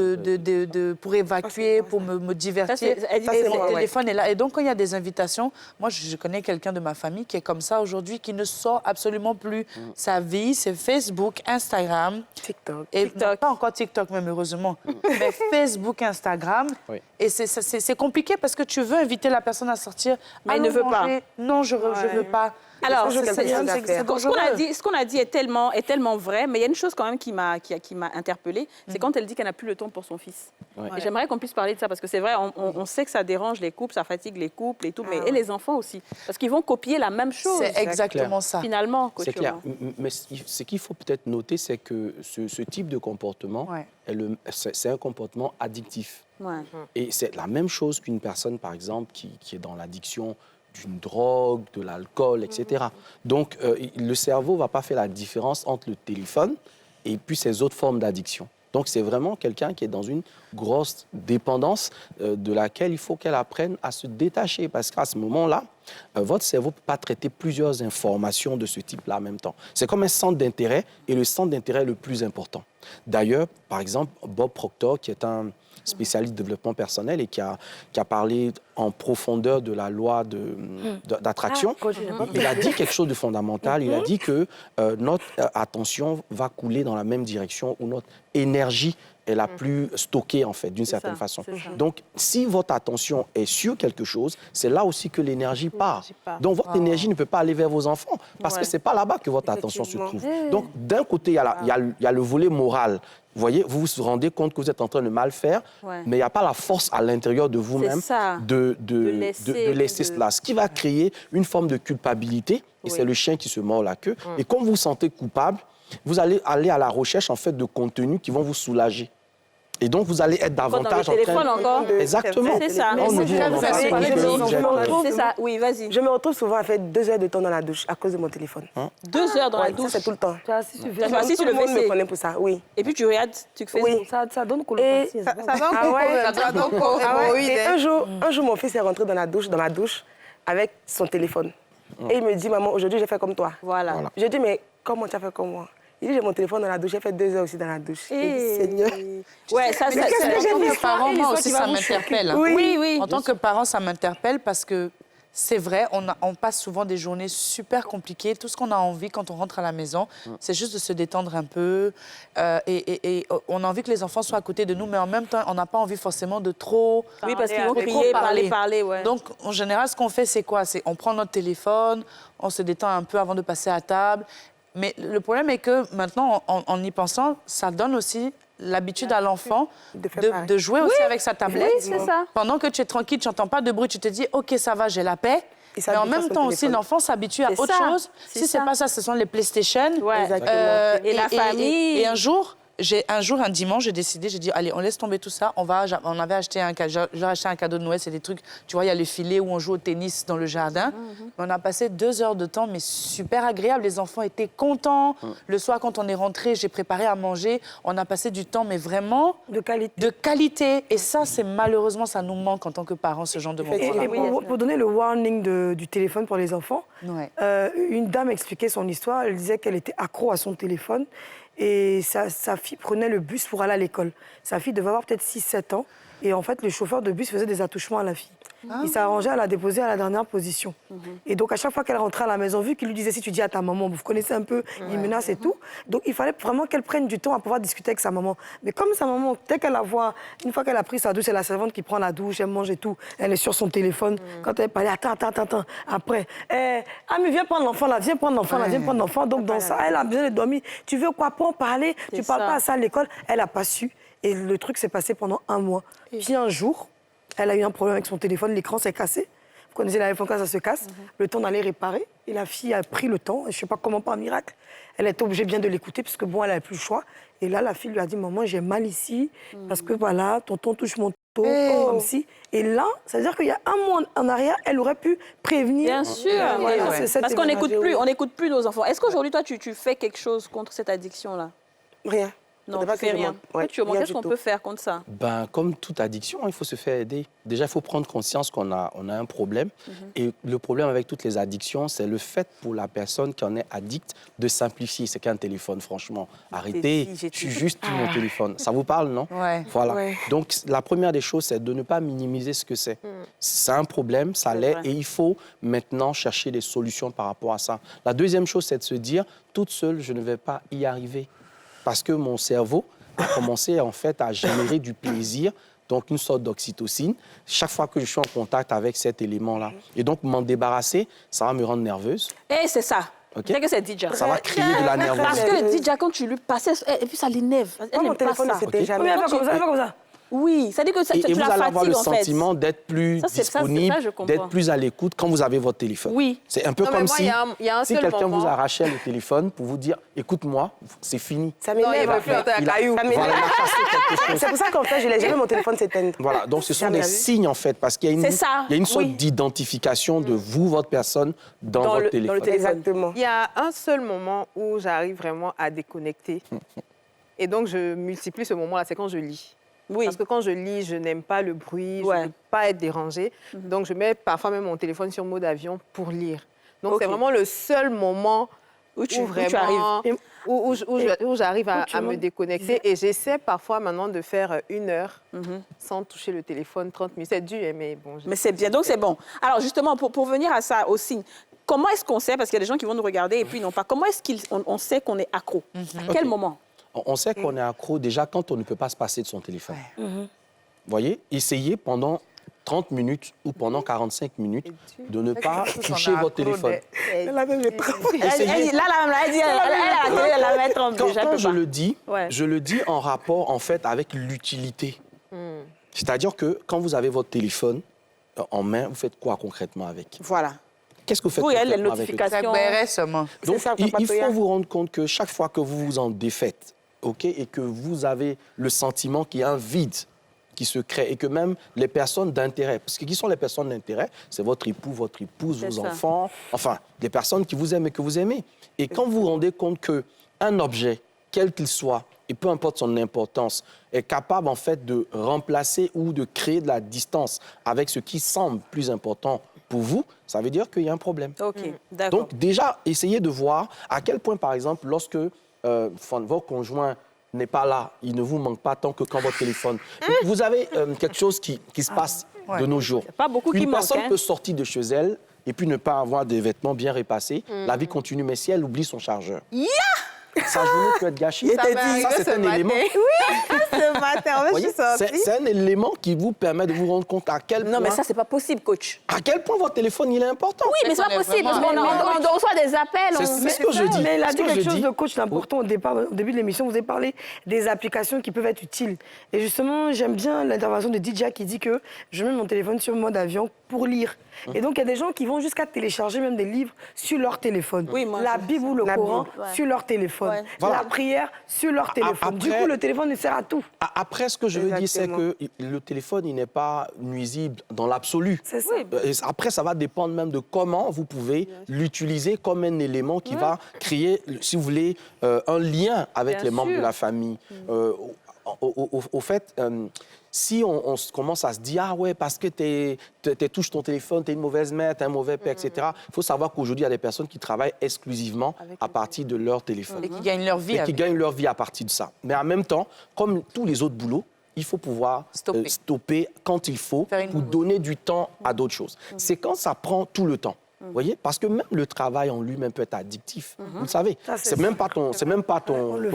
pour évacuer, pour me divertir. Le téléphone est là. Et donc, quand il y a des invitations, moi, je connais quelqu'un de ma famille qui est comme ça aujourd'hui, qui ne sort absolument plus. Sa vie, c'est Facebook, Instagram. TikTok. Et pas encore TikTok, même heureusement. Mais Facebook, Instagram. Oui. Et c'est compliqué parce que tu veux inviter la personne à sortir. Mais il ne veut pas. Non, je ne veux pas. Alors, ce qu'on a dit est tellement vrai, mais il y a une chose quand même qui m'a interpellée, c'est quand elle dit qu'elle n'a plus le temps pour son fils. Ouais. Et j'aimerais qu'on puisse parler de ça, parce que c'est vrai, on sait que ça dérange les couples, ça fatigue les couples et tout, mais et les enfants aussi, parce qu'ils vont copier la même chose. C'est exactement ça. Finalement, c'est clair. Mais ce qu'il faut peut-être noter, c'est que ce type de comportement, c'est un comportement addictif. Ouais. Et c'est la même chose qu'une personne, par exemple, qui est dans l'addiction d'une drogue, de l'alcool, etc. Donc, le cerveau ne va pas faire la différence entre le téléphone et puis ces autres formes d'addiction. Donc, c'est vraiment quelqu'un qui est dans une grosse dépendance de laquelle il faut qu'elle apprenne à se détacher. Parce qu'à ce moment-là, votre cerveau ne peut pas traiter plusieurs informations de ce type-là en même temps. C'est comme un centre d'intérêt, et le centre d'intérêt est le plus important. D'ailleurs, par exemple, Bob Proctor, qui est un spécialiste de développement personnel et qui a parlé en profondeur de la loi d'attraction. Il a dit quelque chose de fondamental. Il a dit que notre attention va couler dans la même direction, ou notre énergie est la plus stockée, en fait, d'une certaine façon. Donc, si votre attention est sur quelque chose, c'est là aussi que l'énergie part. Donc, votre énergie ne peut pas aller vers vos enfants parce que ce n'est pas là-bas que votre attention se trouve. Donc, d'un côté, il y a le volet moral. Vous voyez, vous vous rendez compte que vous êtes en train de mal faire, mais il n'y a pas la force à l'intérieur de vous-même de laisser cela. Ce qui va créer une forme de culpabilité, et c'est le chien qui se mord la queue. Et quand vous vous sentez coupable, vous allez aller à la recherche en fait, de contenus qui vont vous soulager. Et donc, vous allez être davantage en train de... Exactement. C'est ça. C'est ça. Oui, vas-y. Je me retrouve souvent à faire 2 heures de temps dans la douche à cause de mon téléphone. 2 heures dans la douche? Ça, c'est tout le temps. Si tu le me connaît pour ça, oui. Et puis, tu regardes, tu fais... Oui. Ça donne colopathie. Ça donne Et un jour, mon fils est rentré dans ma douche, avec son téléphone. Et il me dit, maman, aujourd'hui, j'ai fait comme toi. Voilà. Je dis, mais comment tu as fait comme moi? Il dit, j'ai mon téléphone dans la douche, j'ai fait 2 heures aussi dans la douche. Il dit, Seigneur. Ouais, ça, c'est... En tant que parent, moi aussi, ça m'interpelle. Oui. En tant que parent, ça m'interpelle parce que c'est vrai, on passe souvent des journées super compliquées. Tout ce qu'on a envie quand on rentre à la maison, c'est juste de se détendre un peu. Et on a envie que les enfants soient à côté de nous, mais en même temps, on n'a pas envie forcément de trop... Oui, parce qu'ils vont crier, parler, ouais. Donc, en général, ce qu'on fait, c'est quoi? C'est on prend notre téléphone, on se détend un peu avant de passer à table. Mais le problème est que maintenant, en y pensant, ça donne aussi l'habitude à l'enfant de jouer aussi avec sa tablette. Oui, c'est ça. Pendant que tu es tranquille, tu n'entends pas de bruit, tu te dis, OK, ça va, j'ai la paix. Mais en même temps aussi, l'enfant s'habitue à autre chose. Si ce n'est pas ça, ce sont les PlayStation. Ouais. Et la famille. Et un jour, un dimanche, j'ai décidé, j'ai dit, allez, on laisse tomber tout ça. On avait acheté un cadeau de Noël, c'est des trucs, tu vois, il y a le filet où on joue au tennis dans le jardin. On a passé 2 heures de temps, mais super agréable. Les enfants étaient contents. Le soir, quand on est rentré, j'ai préparé à manger. On a passé du temps, mais vraiment... De qualité. De qualité. Et ça, c'est malheureusement, ça nous manque en tant que parents, ce genre de moment. Et pour donner le warning du téléphone pour les enfants, une dame expliquait son histoire. Elle disait qu'elle était accro à son téléphone. Et sa fille prenait le bus pour aller à l'école. Sa fille devait avoir peut-être 6-7 ans. Et en fait, le chauffeur de bus faisait des attouchements à la fille. Il s'arrangeait à la déposer à la dernière position. Et donc, à chaque fois qu'elle rentrait à la maison, vu qu'il lui disait, si tu dis à ta maman, vous connaissez un peu, il menace et tout. Donc, il fallait vraiment qu'elle prenne du temps à pouvoir discuter avec sa maman. Mais comme sa maman, dès qu'elle la voit, une fois qu'elle a pris sa douche, c'est la servante qui prend la douche, elle mange et tout. Elle est sur son téléphone. Quand elle parlait, attends. Après, mais viens prendre l'enfant là, viens prendre l'enfant. Donc, dans ça, elle a besoin de dormir. Tu veux quoi pour en parler? Tu parles pas à ça à l'école? Elle n'a pas su. Et le truc s'est passé pendant 1 mois. Puis un jour, elle a eu un problème avec son téléphone, l'écran s'est cassé. Vous connaissez l'iPhone quand ça se casse, le temps d'aller réparer. Et la fille a pris le temps, je ne sais pas comment, par miracle. Elle était obligée bien de l'écouter, parce que bon, elle n'avait plus le choix. Et là, la fille lui a dit, maman, j'ai mal ici, parce que voilà, tonton touche mon dos, comme si. Et là, c'est-à-dire qu'il y a 1 mois en arrière, elle aurait pu prévenir. Bien sûr, parce qu'on n'écoute plus nos enfants. Est-ce qu'aujourd'hui, toi, tu fais quelque chose contre cette addiction-là? Rien. Non, tu ne fais rien. Qu'est-ce qu'on peut faire contre ça? Comme toute addiction, il faut se faire aider. Déjà, il faut prendre conscience qu'on a un problème. Et le problème avec toutes les addictions, c'est le fait pour la personne qui en est addicte de simplifier. C'est qu'un téléphone, franchement. Arrêtez, je suis juste sur mon téléphone. Ça vous parle, non? Voilà. Donc, la première des choses, c'est de ne pas minimiser ce que c'est. C'est un problème, ça l'est, et il faut maintenant chercher des solutions par rapport à ça. La deuxième chose, c'est de se dire, toute seule, je ne vais pas y arriver. Parce que mon cerveau a commencé en fait à générer du plaisir, donc une sorte d'oxytocine, chaque fois que je suis en contact avec cet élément-là. Et donc, m'en débarrasser, ça va me rendre nerveuse. Et c'est ça. Okay. C'est que c'est Didja. Ça va créer de la nervosité. Parce que Didja, quand tu lui passais, et puis ça l'énerve. Elle n'aime pas ça. C'était jamais. Elle va comme ça. Oui, ça dit que et tu vous la allez fatigues, avoir le en fait. sentiment d'être plus disponible, d'être plus à l'écoute quand vous avez votre téléphone. Oui. C'est un peu comme si quelqu'un vous arrachait le téléphone pour vous dire « écoute-moi, c'est fini ». Ça m'énerve. C'est pour ça qu'en fait, je l'ai jamais mon téléphone s'éteindre. Voilà, donc ce sont des signes en fait, parce qu'il y a une sorte d'identification de vous, votre personne, dans votre téléphone. Exactement. Il y a un seul moment où j'arrive vraiment à déconnecter. Et donc, je multiplie ce moment-là, c'est quand je lis. Oui. Parce que quand je lis, je n'aime pas le bruit, je ne veux pas être dérangée. Donc, je mets parfois même mon téléphone sur mode avion pour lire. Donc, c'est vraiment le seul moment où j'arrive à me déconnecter. Et j'essaie parfois maintenant de faire 1 heure sans toucher le téléphone, 30 minutes. C'est dur, mais bon. Mais c'est bien, donc c'est bon. Alors, justement, pour venir à ça aussi, comment est-ce qu'on sait, parce qu'il y a des gens qui vont nous regarder et puis non pas, comment est-ce qu'on sait qu'on est accro? À quel moment? On sait qu'on est accro déjà quand on ne peut pas se passer de son téléphone. Vous voyez, essayez pendant 30 minutes ou pendant 45 minutes de ne pas toucher votre téléphone. Elle a même les travaux. Essayez. Là, elle va mettre Quand je le dis, je le dis en rapport, en fait, avec l'utilité. C'est-à-dire que quand vous avez votre téléphone en main, vous faites quoi concrètement avec? Voilà. Qu'est-ce que vous faites Oui, il y a les concrètement avec le notifications. seulement. Donc, il faut vous rendre compte que chaque fois que vous vous en défaites, OK, et que vous avez le sentiment qu'il y a un vide qui se crée et que même les personnes d'intérêt, parce que qui sont les personnes d'intérêt? C'est votre époux, votre épouse, vos enfants, enfin, les personnes qui vous aiment et que vous aimez. Et quand vous vous rendez compte qu'un objet, quel qu'il soit, et peu importe son importance, est capable en fait de remplacer ou de créer de la distance avec ce qui semble plus important pour vous, ça veut dire qu'il y a un problème. OK, d'accord. Donc déjà, essayez de voir à quel point, par exemple, lorsque votre conjoint n'est pas là, il ne vous manque pas tant que quand votre téléphone... Vous avez quelque chose qui se passe de nos jours. Pas beaucoup qui Une personne manquent, hein. peut sortir de chez elle et puis ne pas avoir des vêtements bien repassés. La vie continue, mais si elle oublie son chargeur... Sa journée peut être gâchée. Ça c'est un élément. Oui, ce matin, en fait, je suis sortie. C'est un élément qui vous permet de vous rendre compte à quel point... Non, mais ça, c'est pas possible, coach. À quel point votre téléphone, il est important. Oui, mais c'est pas possible. Parce qu'on reçoit des appels. C'est ce que je dis. Mais il a C'est ce dit que quelque je chose dis. de coach d'important au début de l'émission. Vous avez parlé des applications qui peuvent être utiles. Et justement, j'aime bien l'intervention de DJ qui dit que je mets mon téléphone sur mode avion pour lire. Et donc, il y a des gens qui vont jusqu'à télécharger même des livres sur leur téléphone. Oui, moi, la Bible ou le Coran Bible. sur leur téléphone. Ouais. Voilà. La prière sur leur téléphone. Après- Du coup, le téléphone ne sert à tout. Après, ce que je veux dire, c'est Exactement. que le téléphone, il n'est pas nuisible dans l'absolu. C'est ça. Et après, ça va dépendre même de comment vous pouvez l'utiliser comme un élément qui va créer, si vous voulez, un lien avec Bien les membres sûr. de la famille. Au fait, si on commence à se dire, ah ouais, parce que tu touches ton téléphone, tu es une mauvaise mère, tu es un mauvais père, etc., il faut savoir qu'aujourd'hui, il y a des personnes qui travaillent exclusivement à partir de leur téléphone. Et qui gagnent leur vie Et qui avec. gagnent leur vie à partir de ça. Mais en même temps, comme tous les autres boulots, il faut pouvoir stopper quand il faut pour donner du temps à d'autres choses. C'est quand ça prend tout le temps. Vous voyez? Parce que même le travail en lui-même peut être addictif. Vous le savez. Ça, C'est même pas ton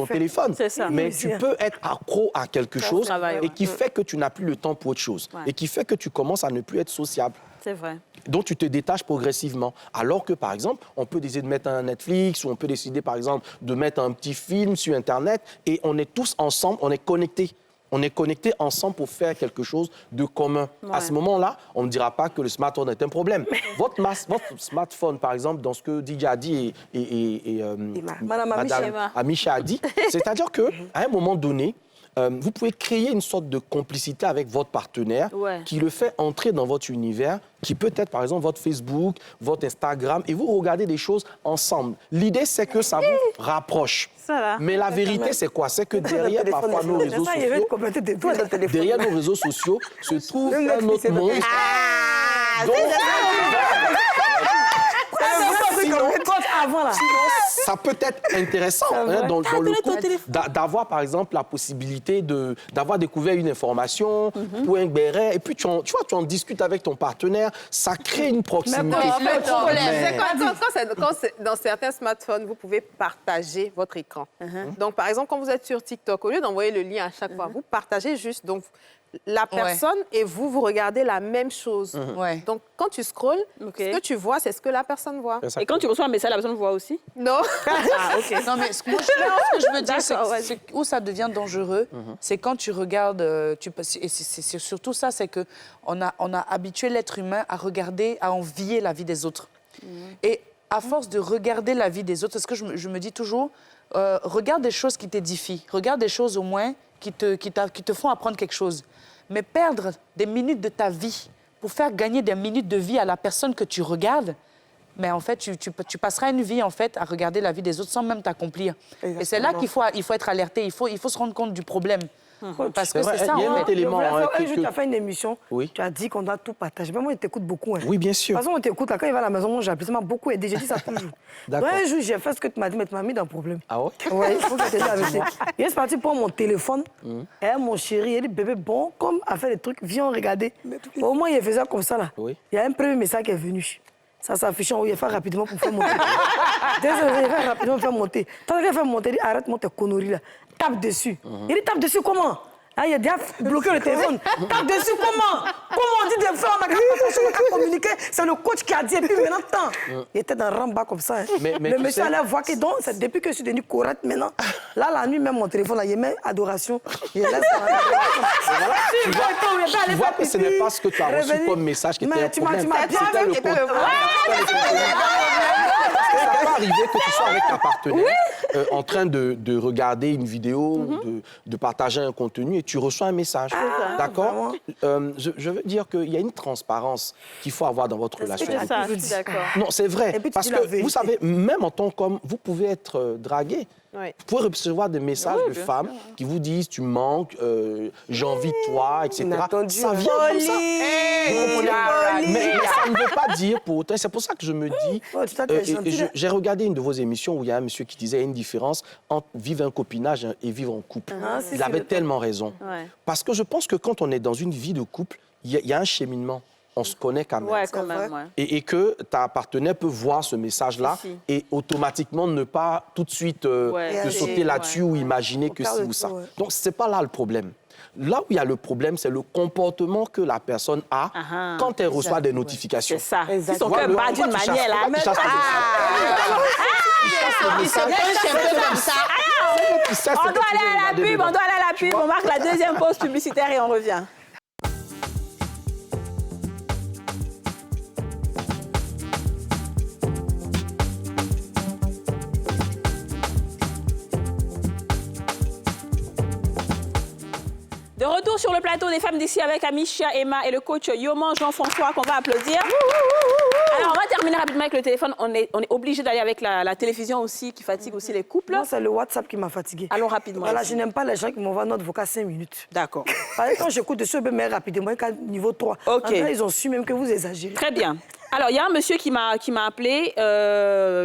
téléphone. C'est ça. Mais Oui, tu c'est- peux être accro à quelque chose travail, et ouais. qui fait que tu n'as plus le temps pour autre chose. Ouais. Et qui fait que tu commences à ne plus être sociable. C'est vrai. Donc, tu te détaches progressivement. Alors que, par exemple, on peut décider de mettre un Netflix ou on peut décider, par exemple, de mettre un petit film sur Internet et on est tous ensemble, on est connectés. On est connectés ensemble pour faire quelque chose de commun. À ce moment-là, on ne dira pas que le smartphone est un problème. Votre smartphone, par exemple, dans ce que DJ a dit et Madame Amisha a dit, c'est-à-dire qu'à un moment donné, vous pouvez créer une sorte de complicité avec votre partenaire qui le fait entrer dans votre univers, qui peut être, par exemple, votre Facebook, votre Instagram, et vous regardez des choses ensemble. L'idée, c'est que ça vous rapproche. Ça, là. Mais la vérité, c'est quoi? C'est que derrière, parfois, nos réseaux Ça, il y avait sociaux, complètement des trucs dans le téléphone. derrière nos réseaux sociaux se trouve Le un Netflix, autre c'est monde. Donc, Avant, là. ça peut être intéressant dans le couple d'avoir, par exemple, la possibilité d'avoir découvert une information ou un béret, et puis tu en discutes avec ton partenaire, ça crée une proximité. Quand dans certains smartphones, vous pouvez partager votre écran. Donc, par exemple, quand vous êtes sur TikTok, au lieu d'envoyer le lien à chaque fois, vous partagez juste. Donc, la personne et vous regardez la même chose. Ouais. Donc, quand tu scrolles, ce que tu vois, c'est ce que la personne voit. Et quand tu reçois un message, la personne voit aussi? Non. Ah, OK. Non, mais ce que je veux dire, D'accord, ouais. c'est où ça devient dangereux, c'est quand tu regardes, et c'est surtout ça, c'est qu'on a habitué l'être humain à regarder, à envier la vie des autres. Et à force de regarder la vie des autres, c'est ce que je me dis toujours, regarde des choses qui t'édifient, regarde des choses au moins qui te font apprendre quelque chose. Mais perdre des minutes de ta vie pour faire gagner des minutes de vie à la personne que tu regardes, mais en fait, tu passeras une vie en fait, à regarder la vie des autres sans même t'accomplir. Et c'est là qu'il faut être alerté, il faut se rendre compte du problème. Parce que c'est ça, il y a un en autre fait. élément. Un jour, tu as fait une émission, Oui. tu as dit qu'on doit tout partager. Mais moi, il t'écoute beaucoup. Hein. Oui, bien De sûr. toute façon, on t'écoute. Là, quand il va à la maison, moi, j'ai appelé, ça m'a beaucoup aidé. J'ai dit ça toujours. D'accord. Un jour, j'ai fait ce que tu m'as dit, mais tu m'as mis dans le problème. Ah ouais? Oui, il faut que je te dise la vérité. Il est parti prendre mon téléphone. Et mon chéri, il dit, bébé, bon, comme a fait des trucs, viens regarder. Au moins, il faisait comme ça, là. Oui. Il y a un premier message qui est venu. Ça s'affiche en haut, il fait rapidement pour faire monter. Désolé, il fait rapidement pour faire monter. Tant qu'il fait monter, il dit arrête-moi tes conneries là. Tape dessus. Il dit tape dessus comment? Ah, il a déjà bloqué le téléphone. Tape dessus comment? Comment on dit de faire? On a qu'à communiquer. C'est le coach qui a dit. Et puis maintenant, il était dans le ramba comme ça. Hein. Mais le monsieur allait voir que donc, depuis que je suis devenue correcte maintenant, là, la nuit, même mon téléphone, là, il met adoration. Il laisse tu vois que ce n'est pas ce que tu as reçu comme message qui était un problème. C'était le problème. Ça peut arriver que tu sois avec ta partenaire en train de regarder une vidéo, de partager un contenu et tu reçois un message. D'accord? Je veux dire qu'il y a une transparence qu'il faut avoir dans votre relation. C'est ça, je suis d'accord. Non, c'est vrai. Parce que vous savez, même en tant qu'homme, vous pouvez être dragué. Oui. Vous pouvez recevoir des messages de femmes qui vous disent « tu me manques, j'ai envie de toi », etc. Ça vient comme ça. Mais ça ne veut pas dire pour autant. C'est pour ça que je me dis... J'ai regardé une de vos émissions où il y a un monsieur qui disait « il y a une différence entre vivre un copinage et vivre en couple ». Il avait tellement raison. Parce que je pense que quand on est dans une vie de couple, il y a un cheminement. On se connaît quand même. Ouais, quand même, ouais. Et que ta partenaire peut voir ce message-là et automatiquement ne pas tout de suite te sauter là-dessus ou imaginer que ci ou ça. Donc, ce n'est pas là le problème. Là où il y a le problème, c'est le comportement que la personne a quand elle reçoit des notifications. C'est ça. Si son cœur bat d'une manière, là... On doit aller à la pub, on marque la deuxième pause publicitaire et on revient. De retour sur le plateau des femmes d'ici avec Amicia, Emma et le coach Yoman Jean-François qu'on va applaudir. Alors, on va terminer rapidement avec le téléphone. On est obligé d'aller avec la télévision aussi, qui fatigue aussi les couples. Non, c'est le WhatsApp qui m'a fatiguée. Allons rapidement. Voilà, je n'aime pas les gens qui m'envoient notre vocal 5 minutes. D'accord. Par exemple, quand j'écoute dessus, mais rapidement, niveau 3. OK. En fait, ils ont su même que vous exagérez. Très bien. Alors, il y a un monsieur qui m'a appelé,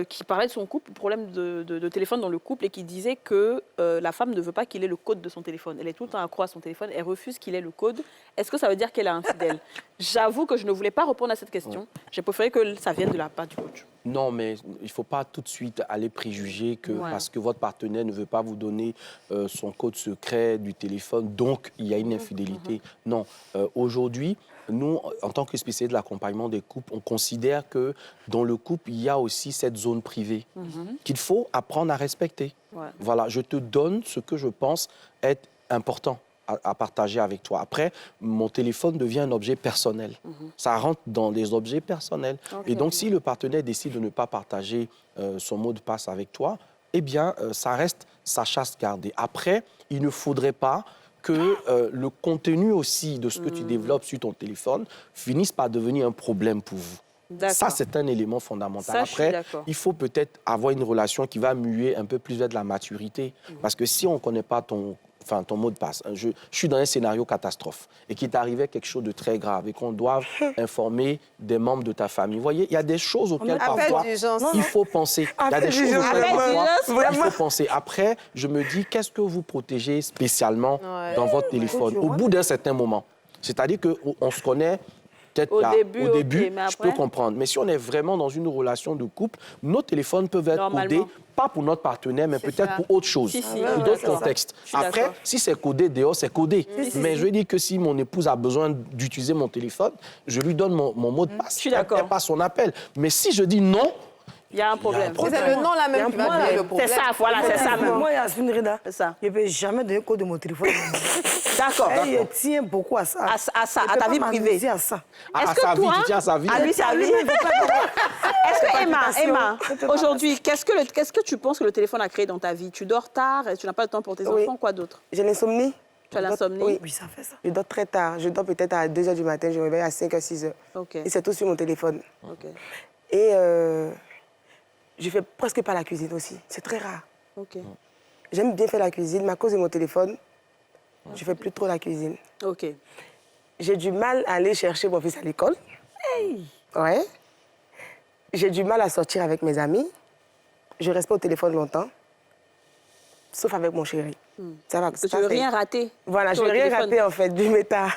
qui parlait de son couple, problème de téléphone dans le couple, et qui disait que la femme ne veut pas qu'il ait le code de son téléphone. Elle est tout le temps accro à son téléphone, elle refuse qu'il ait le code. Est-ce que ça veut dire qu'elle est infidèle? J'avoue que je ne voulais pas répondre à cette question. J'ai préféré que ça vienne de la part du coach. Non, mais il ne faut pas tout de suite aller préjuger que parce que votre partenaire ne veut pas vous donner son code secret du téléphone, donc il y a une infidélité. Non, aujourd'hui, nous, en tant que spécialistes de l'accompagnement des couples, on considère que dans le couple, il y a aussi cette zone privée qu'il faut apprendre à respecter. Voilà, je te donne ce que je pense être important à partager avec toi. Après, mon téléphone devient un objet personnel. Ça rentre dans des objets personnels. Et donc, si le partenaire décide de ne pas partager son mot de passe avec toi, eh bien, ça reste sa chasse gardée. Après, il ne faudrait pas que le contenu aussi de ce que tu développes sur ton téléphone finisse par devenir un problème pour vous. Ça, c'est un élément fondamental. Ça, après, il faut peut-être avoir une relation qui va muer un peu plus vers de la maturité. Parce que si on ne connaît pas ton mot de passe. Je suis dans un scénario catastrophe et qu'il t'arrivait quelque chose de très grave et qu'on doit informer des membres de ta famille. Vous voyez, il y a des choses auxquelles parfois il faut penser. Il y a des choses auxquelles parfois il faut penser. Après, je me dis, qu'est-ce que vous protégez spécialement dans votre téléphone au bout d'un certain moment? C'est-à-dire qu'on se connaît peut-être au début, je peux comprendre. Mais si on est vraiment dans une relation de couple, nos téléphones peuvent être codés, pas pour notre partenaire, mais peut-être pour autre chose, pour d'autres contextes. Après, si c'est codé dehors, c'est codé. Mais je veux dire que si mon épouse a besoin d'utiliser mon téléphone, je lui donne mon mot de passe. Elle passe son appel. Mais si je dis non, il y a un problème. C'est le nom là même qui va créer le problème. C'est ça, voilà, c'est ça. Moi, Yasmine Reda, je ne peux jamais donner le code de mon téléphone. D'accord. Elle tient beaucoup à ça. À ta vie privée. À ça. Est-ce que toi, tu tiens à sa vie. À lui, c'est à lui. Est-ce que Emma, aujourd'hui, qu'est-ce que tu penses que le téléphone a créé dans ta vie? Tu dors tard, tu n'as pas le temps pour tes enfants, quoi d'autre? J'ai l'insomnie. Tu as l'insomnie? Oui, ça fait ça. Je dors très tard. Je dors peut-être à 2h du matin, je me réveille à 5h, 6h. Et c'est tout sur mon téléphone. Et je fais presque pas la cuisine aussi. C'est très rare. J'aime bien faire la cuisine, mais à cause de mon téléphone, je fais plus trop la cuisine. J'ai du mal à aller chercher mon fils à l'école. Ouais. J'ai du mal à sortir avec mes amis. Je reste pas au téléphone longtemps. Sauf avec mon chéri. Ça va. Tu veux rien rater. Voilà, je veux rien rater en fait, du méta.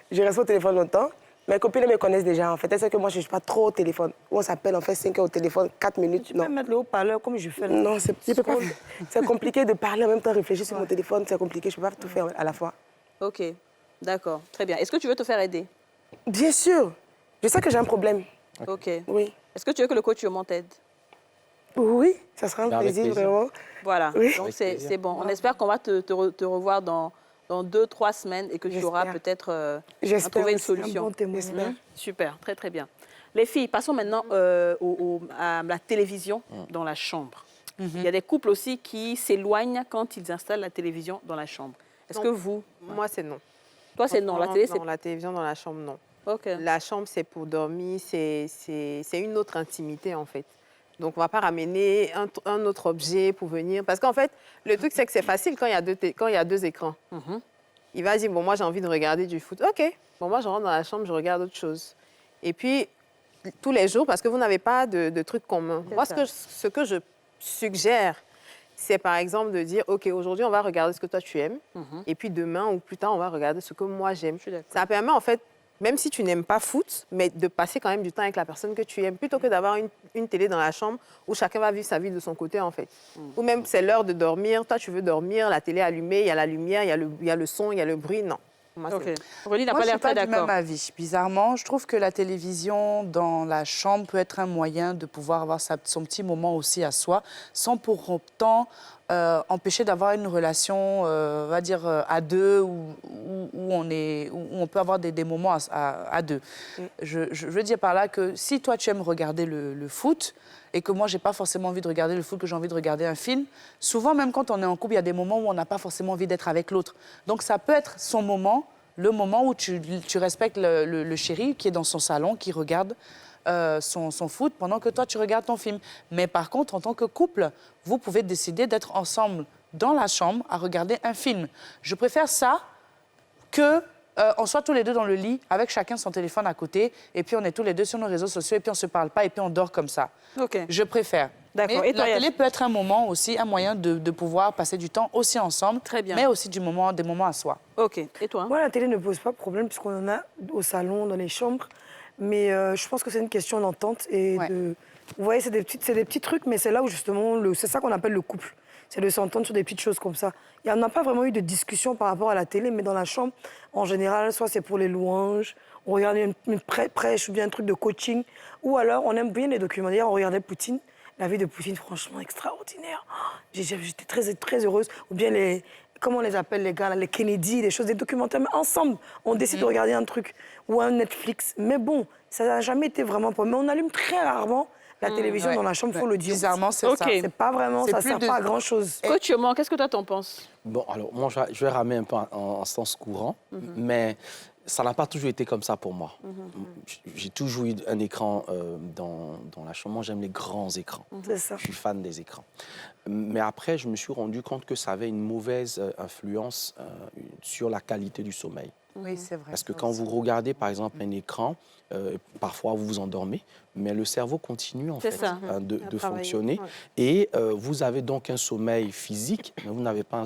Je reste pas au téléphone longtemps. Mes copines me connaissent déjà, en fait. Elles savent que moi, je ne suis pas trop au téléphone. On s'appelle, on fait 5 heures au téléphone, 4 minutes. Tu peux mettre le haut-parleur comme je fais là. Non, c'est compliqué de parler en même temps, réfléchir sur mon téléphone. C'est compliqué, je ne peux pas tout faire à la fois. OK, d'accord, très bien. Est-ce que tu veux te faire aider? Bien sûr. Je sais que j'ai un problème. OK. Oui. Est-ce que tu veux que le coach t'aide? Oui, ça sera un plaisir, vraiment. Voilà, Oui. donc c'est bon. On espère qu'on va te revoir dans 2-3 semaines et que tu auras peut-être trouvé une solution. Un bon témoignage. Super, très très bien. Les filles, passons maintenant à la télévision dans la chambre. Il y a des couples aussi qui s'éloignent quand ils installent la télévision dans la chambre. Est-ce que vous... Moi, c'est non. Toi, c'est non. La télé, c'est... Non, la télévision dans la chambre, non. OK. La chambre, c'est pour dormir, c'est une autre intimité, en fait. Donc, on ne va pas ramener un autre objet pour venir. Parce qu'en fait, le truc, c'est que c'est facile quand il y a deux écrans. Il va dire, bon, moi, j'ai envie de regarder du foot. OK. Bon, moi, je rentre dans la chambre, je regarde autre chose. Et puis, tous les jours, parce que vous n'avez pas de trucs communs. Moi, ce que je suggère, c'est par exemple de dire, OK, aujourd'hui, on va regarder ce que toi, tu aimes. Et puis, demain ou plus tard, on va regarder ce que moi, j'aime. Ça permet, en fait, même si tu n'aimes pas foot, mais de passer quand même du temps avec la personne que tu aimes, plutôt que d'avoir une télé dans la chambre où chacun va vivre sa vie de son côté, en fait. Ou même, c'est l'heure de dormir, toi, tu veux dormir, la télé allumée, il y a la lumière, il y a le son, il y a le bruit. Non. Moi, OK. Aurélie n'a Moi, pas je l'air suis pas très du d'accord. même avis. Bizarrement, je trouve que la télévision dans la chambre peut être un moyen de pouvoir avoir son petit moment aussi à soi, sans pour autant empêcher d'avoir une relation, on va dire, à deux, où on peut avoir des moments à deux. Je veux dire par là que si toi, tu aimes regarder le foot, et que moi, je n'ai pas forcément envie de regarder le foot, que j'ai envie de regarder un film, souvent, même quand on est en couple, il y a des moments où on n'a pas forcément envie d'être avec l'autre. Donc, ça peut être son moment, le moment où tu respectes le chéri qui est dans son salon, qui regarde son foot, pendant que toi, tu regardes ton film. Mais par contre, en tant que couple, vous pouvez décider d'être ensemble dans la chambre à regarder un film. Je préfère ça que... on soit tous les deux dans le lit, avec chacun son téléphone à côté, et puis on est tous les deux sur nos réseaux sociaux, et puis on ne se parle pas, et puis on dort comme ça. OK. Je préfère. D'accord. Mais Et toi, la télé peut être un moment aussi, un moyen de pouvoir passer du temps aussi ensemble, Très bien. mais aussi des moments à soi. OK. Et toi? Moi, la télé ne pose pas de problème puisqu'on en a au salon, dans les chambres. Mais je pense que c'est une question d'entente et de... Vous voyez, c'est des petits trucs, mais c'est là où justement, c'est ça qu'on appelle le couple. C'est de s'entendre sur des petites choses comme ça. Il n'y en a pas vraiment eu de discussion par rapport à la télé, mais dans la chambre, en général, soit c'est pour les louanges, on regarde une prêche ou bien un truc de coaching, ou alors on aime bien les documentaires, on regardait Poutine. La vie de Poutine, franchement, extraordinaire. J'étais très, très heureuse. Ou bien comment on les appelle les gars, là, les Kennedy, des choses, des documentaires. Mais ensemble, on décide de regarder un truc ou un Netflix. Mais bon, ça n'a jamais été vraiment pour. Mais on allume très rarement la télévision dans la chambre, il faut le dire. Bizarrement, c'est ça. C'est pas vraiment, ça ne sert pas à grand-chose. Coach, qu'est-ce que toi, t'en penses? Bon, alors, moi, je vais ramer un peu en sens courant, mais ça n'a pas toujours été comme ça pour moi. J'ai toujours eu un écran dans la chambre. Moi, j'aime les grands écrans. C'est ça. Je suis fan des écrans. Mais après, je me suis rendu compte que ça avait une mauvaise influence sur la qualité du sommeil. Oui, c'est vrai. Parce que quand vous regardez, par exemple, un écran, parfois vous vous endormez, mais le cerveau continue en fait de fonctionner. Ouais. Et vous avez donc un sommeil physique, mais vous n'avez pas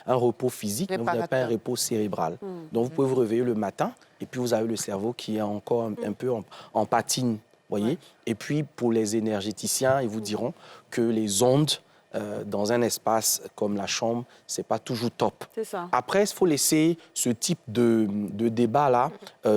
un repos physique, mais vous n'avez pas un repos cérébral. Donc vous pouvez vous réveiller le matin, et puis vous avez le cerveau qui est encore un peu en patine, voyez. Et puis pour les énergéticiens, ils vous diront que les ondes dans un espace comme la chambre, ce n'est pas toujours top. C'est ça. Après, il faut laisser ce type de débat-là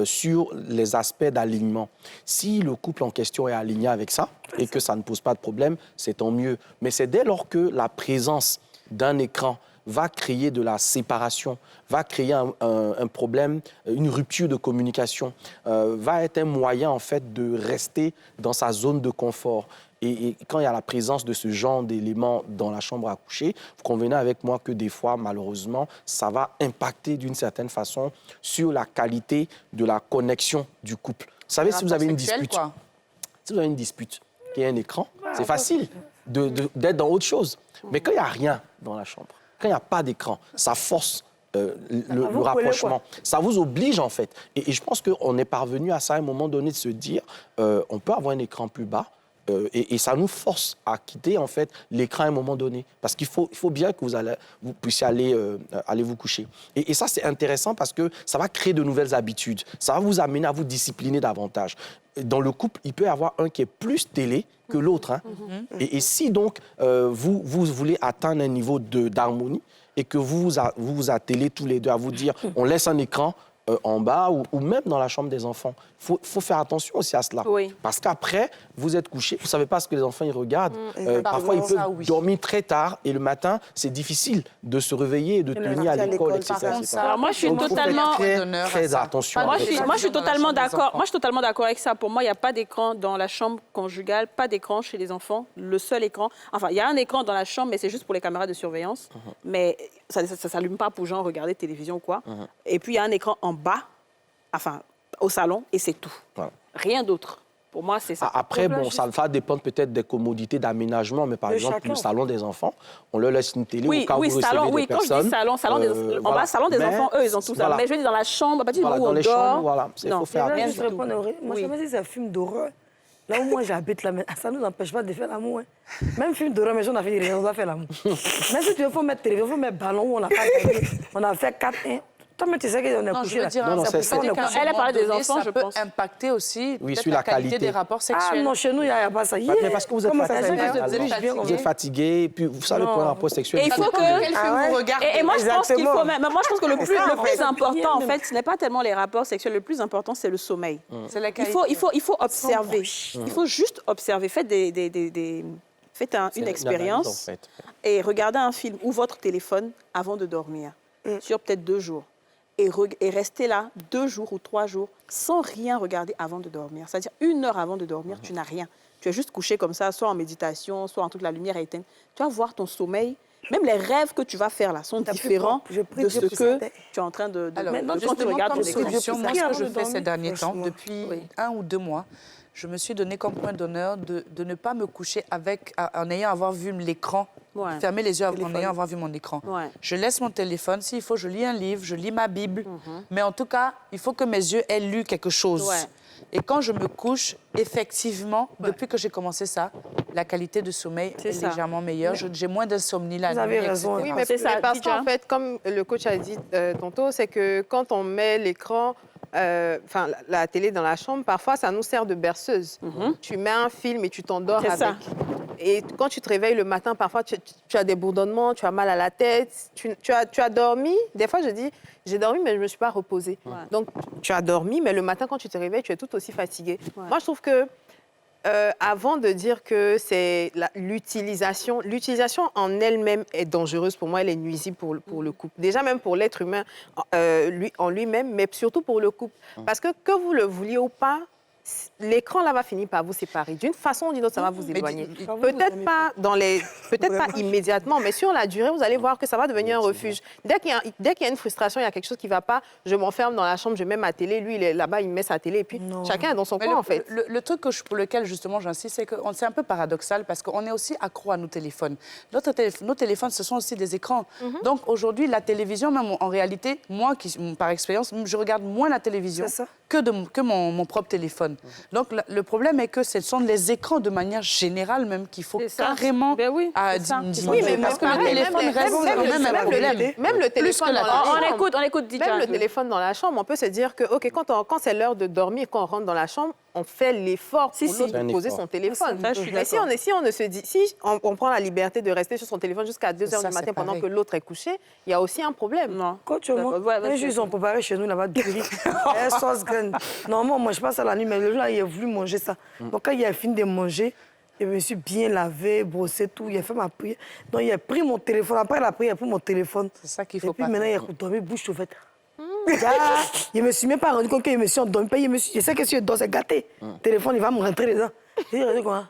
sur les aspects d'alignement. Si le couple en question est aligné avec ça et que ça ne pose pas de problème, c'est tant mieux. Mais c'est dès lors que la présence d'un écran va créer de la séparation, va créer un problème, une rupture de communication, va être un moyen, en fait, de rester dans sa zone de confort. Et quand il y a la présence de ce genre d'éléments dans la chambre à coucher, vous convenez avec moi que des fois, malheureusement, ça va impacter d'une certaine façon sur la qualité de la connexion du couple. Vous savez, si vous avez une dispute, qu'il y a un écran, c'est facile d'être dans autre chose. Mais quand il n'y a rien dans la chambre, quand il n'y a pas d'écran, ça force le rapprochement. Ça vous oblige, en fait. Et je pense qu'on est parvenu à ça à un moment donné de se dire on peut avoir un écran plus bas, et ça nous force à quitter, en fait, l'écran à un moment donné. Parce qu'il faut bien que vous puissiez aller vous coucher. Et ça, c'est intéressant parce que ça va créer de nouvelles habitudes. Ça va vous amener à vous discipliner davantage. Dans le couple, il peut y avoir un qui est plus télé que l'autre. Hein. Et si donc vous voulez atteindre un niveau d'harmonie et que vous vous attelez tous les deux à vous dire on laisse un écran en bas ou même dans la chambre des enfants. Il faut faire attention aussi à cela. Oui. Parce qu'après, vous êtes couché, vous ne savez pas ce que les enfants ils regardent. Parfois, ils peuvent dormir très tard et le matin, c'est difficile de se réveiller et de tenir à l'école, etc. Alors moi, je suis totalement... Très attention. Moi, je suis totalement d'accord. Moi, je suis totalement d'accord avec ça. Pour moi, il n'y a pas d'écran dans la chambre conjugale, pas d'écran chez les enfants. Le seul écran... Enfin, il y a un écran dans la chambre, mais c'est juste pour les caméras de surveillance. Mais ça ne s'allume pas pour gens regarder télévision ou quoi. Et puis, il y a un écran en bas, enfin, au salon, et c'est tout. Voilà. Rien d'autre. Pour moi, c'est ça. Après, bon, ça va dépendre peut-être des commodités d'aménagement, mais par exemple, le salon des enfants, on leur laisse une télé au cas où vous recevez des personnes. Oui, quand je dis salon, en bas, salon des enfants, eux, ils ont tout ça. Mais je veux dire, dans la chambre, à partir du moment où on dort... Voilà, il faut faire attention. Moi, je sais pas si c'est un film d'horreur. Là où moi j'habite, là, ça ne nous empêche pas de faire l'amour. Hein. Même film d'horreur, mais si on a fait rien, on va faire l'amour. Mais si tu veux, il faut mettre télévision, il faut mettre ballon, on a pas gagné. On a fait 4-1. Toi, mais tu sais qu'on a couché là. Elle a parlé des enfants, je pense. Ça peut impacter aussi sur la qualité des rapports sexuels. Ah non, chez nous, il n'y a pas ça. Mais parce que vous êtes fatigué, et puis vous savez pour un rapport sexuel. Et il faut que vous regardez. Et moi, je pense qu'il faut même. Moi, je pense que le plus important, en fait, ce n'est pas tellement les rapports sexuels. Le plus important, c'est le sommeil. Il faut observer. Il faut juste observer. Faites une expérience et regardez un film ou votre téléphone avant de dormir, sur peut-être 2 jours. Et rester là 2 jours ou 3 jours sans rien regarder avant de dormir. C'est-à-dire 1 heure avant de dormir, tu n'as rien. Tu es juste couché comme ça, soit en méditation, soit en truc, la lumière est éteinte. Tu vas voir ton sommeil. Même les rêves que tu vas faire là sont différents de ce que tu es en train de... Alors, quand tu regardes les solutions, moi, ce que je fais ces derniers temps, depuis 1 ou 2 mois, je me suis donné comme point d'honneur de ne pas me coucher en ayant vu l'écran, fermer les yeux en ayant vu mon écran. Je laisse mon téléphone. S'il faut, je lis un livre, je lis ma Bible. Mais en tout cas, il faut que mes yeux aient lu quelque chose. Et quand je me couche, effectivement, depuis que j'ai commencé ça, la qualité de sommeil est légèrement meilleure. J'ai moins d'insomnie la nuit. Vous avez raison. Oui, mais c'est ça. Parce qu'en fait, comme le coach a dit tantôt, c'est que quand on met l'écran... la télé dans la chambre, parfois, ça nous sert de berceuse. Tu mets un film et tu t'endors avec. Ça. Et quand tu te réveilles le matin, parfois, tu as des bourdonnements, tu as mal à la tête. Tu as dormi. Des fois, je dis, j'ai dormi, mais je ne me suis pas reposée. Donc, tu as dormi, mais le matin, quand tu te réveilles, tu es tout aussi fatiguée. Moi, je trouve que avant de dire que c'est l'utilisation en elle-même est dangereuse, pour moi, elle est nuisible pour le couple. Déjà, même pour l'être humain en lui-même, mais surtout pour le couple. Parce que vous le vouliez ou pas, l'écran là va finir par vous séparer. D'une façon ou d'une autre, ça va vous éloigner. Peut-être pas immédiatement, mais sur la durée, vous allez voir que ça va devenir un refuge. Dès qu'il y a une frustration, il y a quelque chose qui ne va pas, je m'enferme dans la chambre, je mets ma télé, lui, il est là-bas, il met sa télé, et puis chacun est dans son coin, en fait. Le truc pour lequel, justement, j'insiste, c'est que c'est un peu paradoxal, parce qu'on est aussi accro à nos téléphones. Nos téléphones, ce sont aussi des écrans. Donc, aujourd'hui, la télévision, même en réalité, moi, par expérience, je regarde moins la télévision que mon propre téléphone. Donc, le problème est que ce sont les écrans de manière générale même qu'il faut carrément diminuer. Parce que le téléphone reste même un problème. Même le téléphone dans la chambre. On écoute DJ. Même le téléphone dans la chambre, on peut se dire que, OK, quand c'est l'heure de dormir, quand on rentre dans la chambre, on fait l'effort pour l'autre de poser son téléphone. Mais si on prend la liberté de rester sur son téléphone jusqu'à 2 h du matin pendant que l'autre est couché, il y a aussi un problème. Non. Quand tu les juges ont préparé chez nous là-bas du riz, sauce graine. Normalement, moi, je passe à la nuit, mais le jour-là, il a voulu manger ça. Donc, quand il a fini de manger, je me suis bien lavé, brossé, tout. Il a fait ma prière. Donc, il a pris mon téléphone. Après la prière, il a pris mon téléphone. C'est ça qu'il faut pas. Et puis maintenant, il a dormi bouche ouverte. Je me suis même pas rendu compte que je me suis endormi. Je sais que si je dors, c'est gâté. Le téléphone, il va me rentrer dedans. J'ai dit quoi?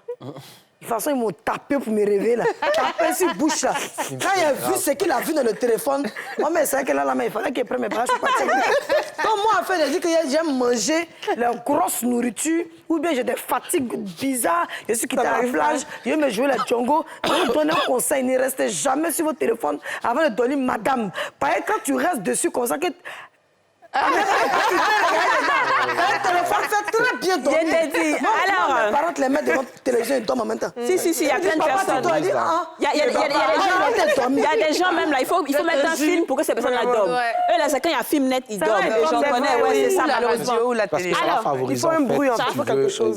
De toute façon, ils m'ont tapé pour me réveiller, là. Tapé sur bouche, là. Quand il a vu ce qu'il a vu dans le téléphone, moi, mais c'est vrai que là, il fallait qu'il prenne mes bras, je suis partie. Donc, moi, en fait, j'ai dit que j'aime manger la grosse nourriture, ou bien j'ai des fatigues bizarres, je suis quitté à la plage, je vais me jouer la Django. Je vais vous donner un conseil, ne restez jamais sur votre téléphone avant de donner madame. Parce que quand tu restes dessus comme ça, que... Le téléphone fait très bien dormir. Je t'ai dit, à Alors... Mes parents te les mettent devant la télévision et dorment en même temps. Si, il y a plein de personnes. Il y a des gens même là, il faut mettre un film pour que ces personnes-là dorment. Eux, là, c'est quand il y a film net, ils dorment. Les gens connaissent, ouais, c'est ça, malheureusement. Parce que ça va favoriser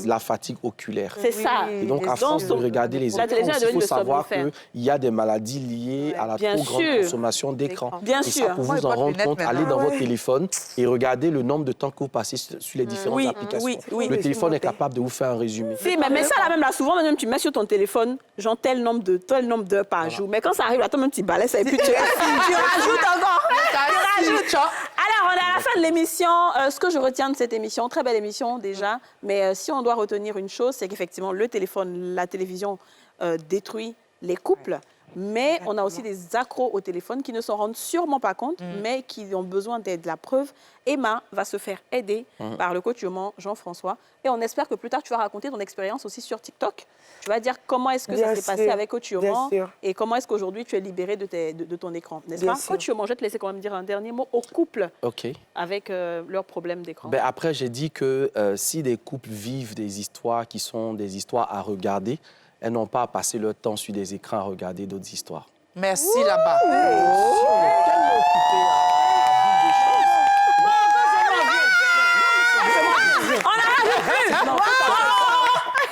la fatigue oculaire. C'est ça. Et donc, à force de regarder les écrans, il faut savoir qu'il y a des maladies liées à la trop grande consommation d'écran. Bien sûr. Et ça, pour vous en rendre compte, allez dans votre téléphone et regardez le nombre de temps que vous passez sur les différentes applications. Le téléphone est capable de vous faire un résumé. Si, mais ça, là, même là, souvent, même tu mets sur ton téléphone, genre tel nombre d'heures par jour. Mais quand ça arrive, là, toi, même tu balais ça et puis tu rajoutes encore. Alors, on est à la fin de l'émission. Ce que je retiens de cette émission, très belle émission déjà, mais si on doit retenir une chose, c'est qu'effectivement, le téléphone, la télévision détruit les couples. Mais on a aussi des accros au téléphone qui ne s'en rendent sûrement pas compte, mais qui ont besoin d'aide. La preuve, Emma va se faire aider par le coach Yoman, Jean-François. Et on espère que plus tard, tu vas raconter ton expérience aussi sur TikTok. Tu vas dire comment est-ce que ça s'est passé avec coach Yoman et comment est-ce qu'aujourd'hui tu es libéré de ton écran, n'est-ce pas? Coach Yoman, je vais te laisser quand même dire un dernier mot aux couples avec leurs problèmes d'écran. Après, j'ai dit que si des couples vivent des histoires qui sont des histoires à regarder, elles n'ont pas à passer leur temps sur des écrans à regarder d'autres histoires. Merci là-bas.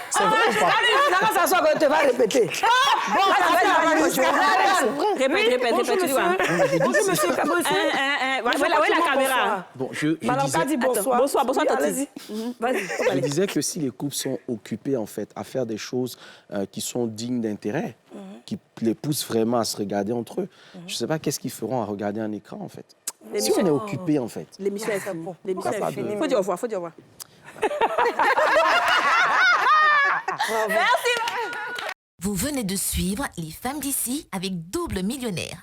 C'est vrai ou pas? Là, ça soit que tu vas répéter. Répète. Bonjour, monsieur Cabrossi. Où est la caméra? Bon, je disais... bonsoir. Bonsoir, Tati. Je disais que si les couples sont occupés, en fait, à faire des choses qui sont dignes d'intérêt, qui les poussent vraiment à se regarder entre eux, je ne sais pas qu'est-ce qu'ils feront à regarder un écran, en fait. Si on est occupé, en fait. L'émission est finie. Faut dire au revoir. Merci. Vous venez de suivre Les Femmes d'ici avec Double Millionnaire.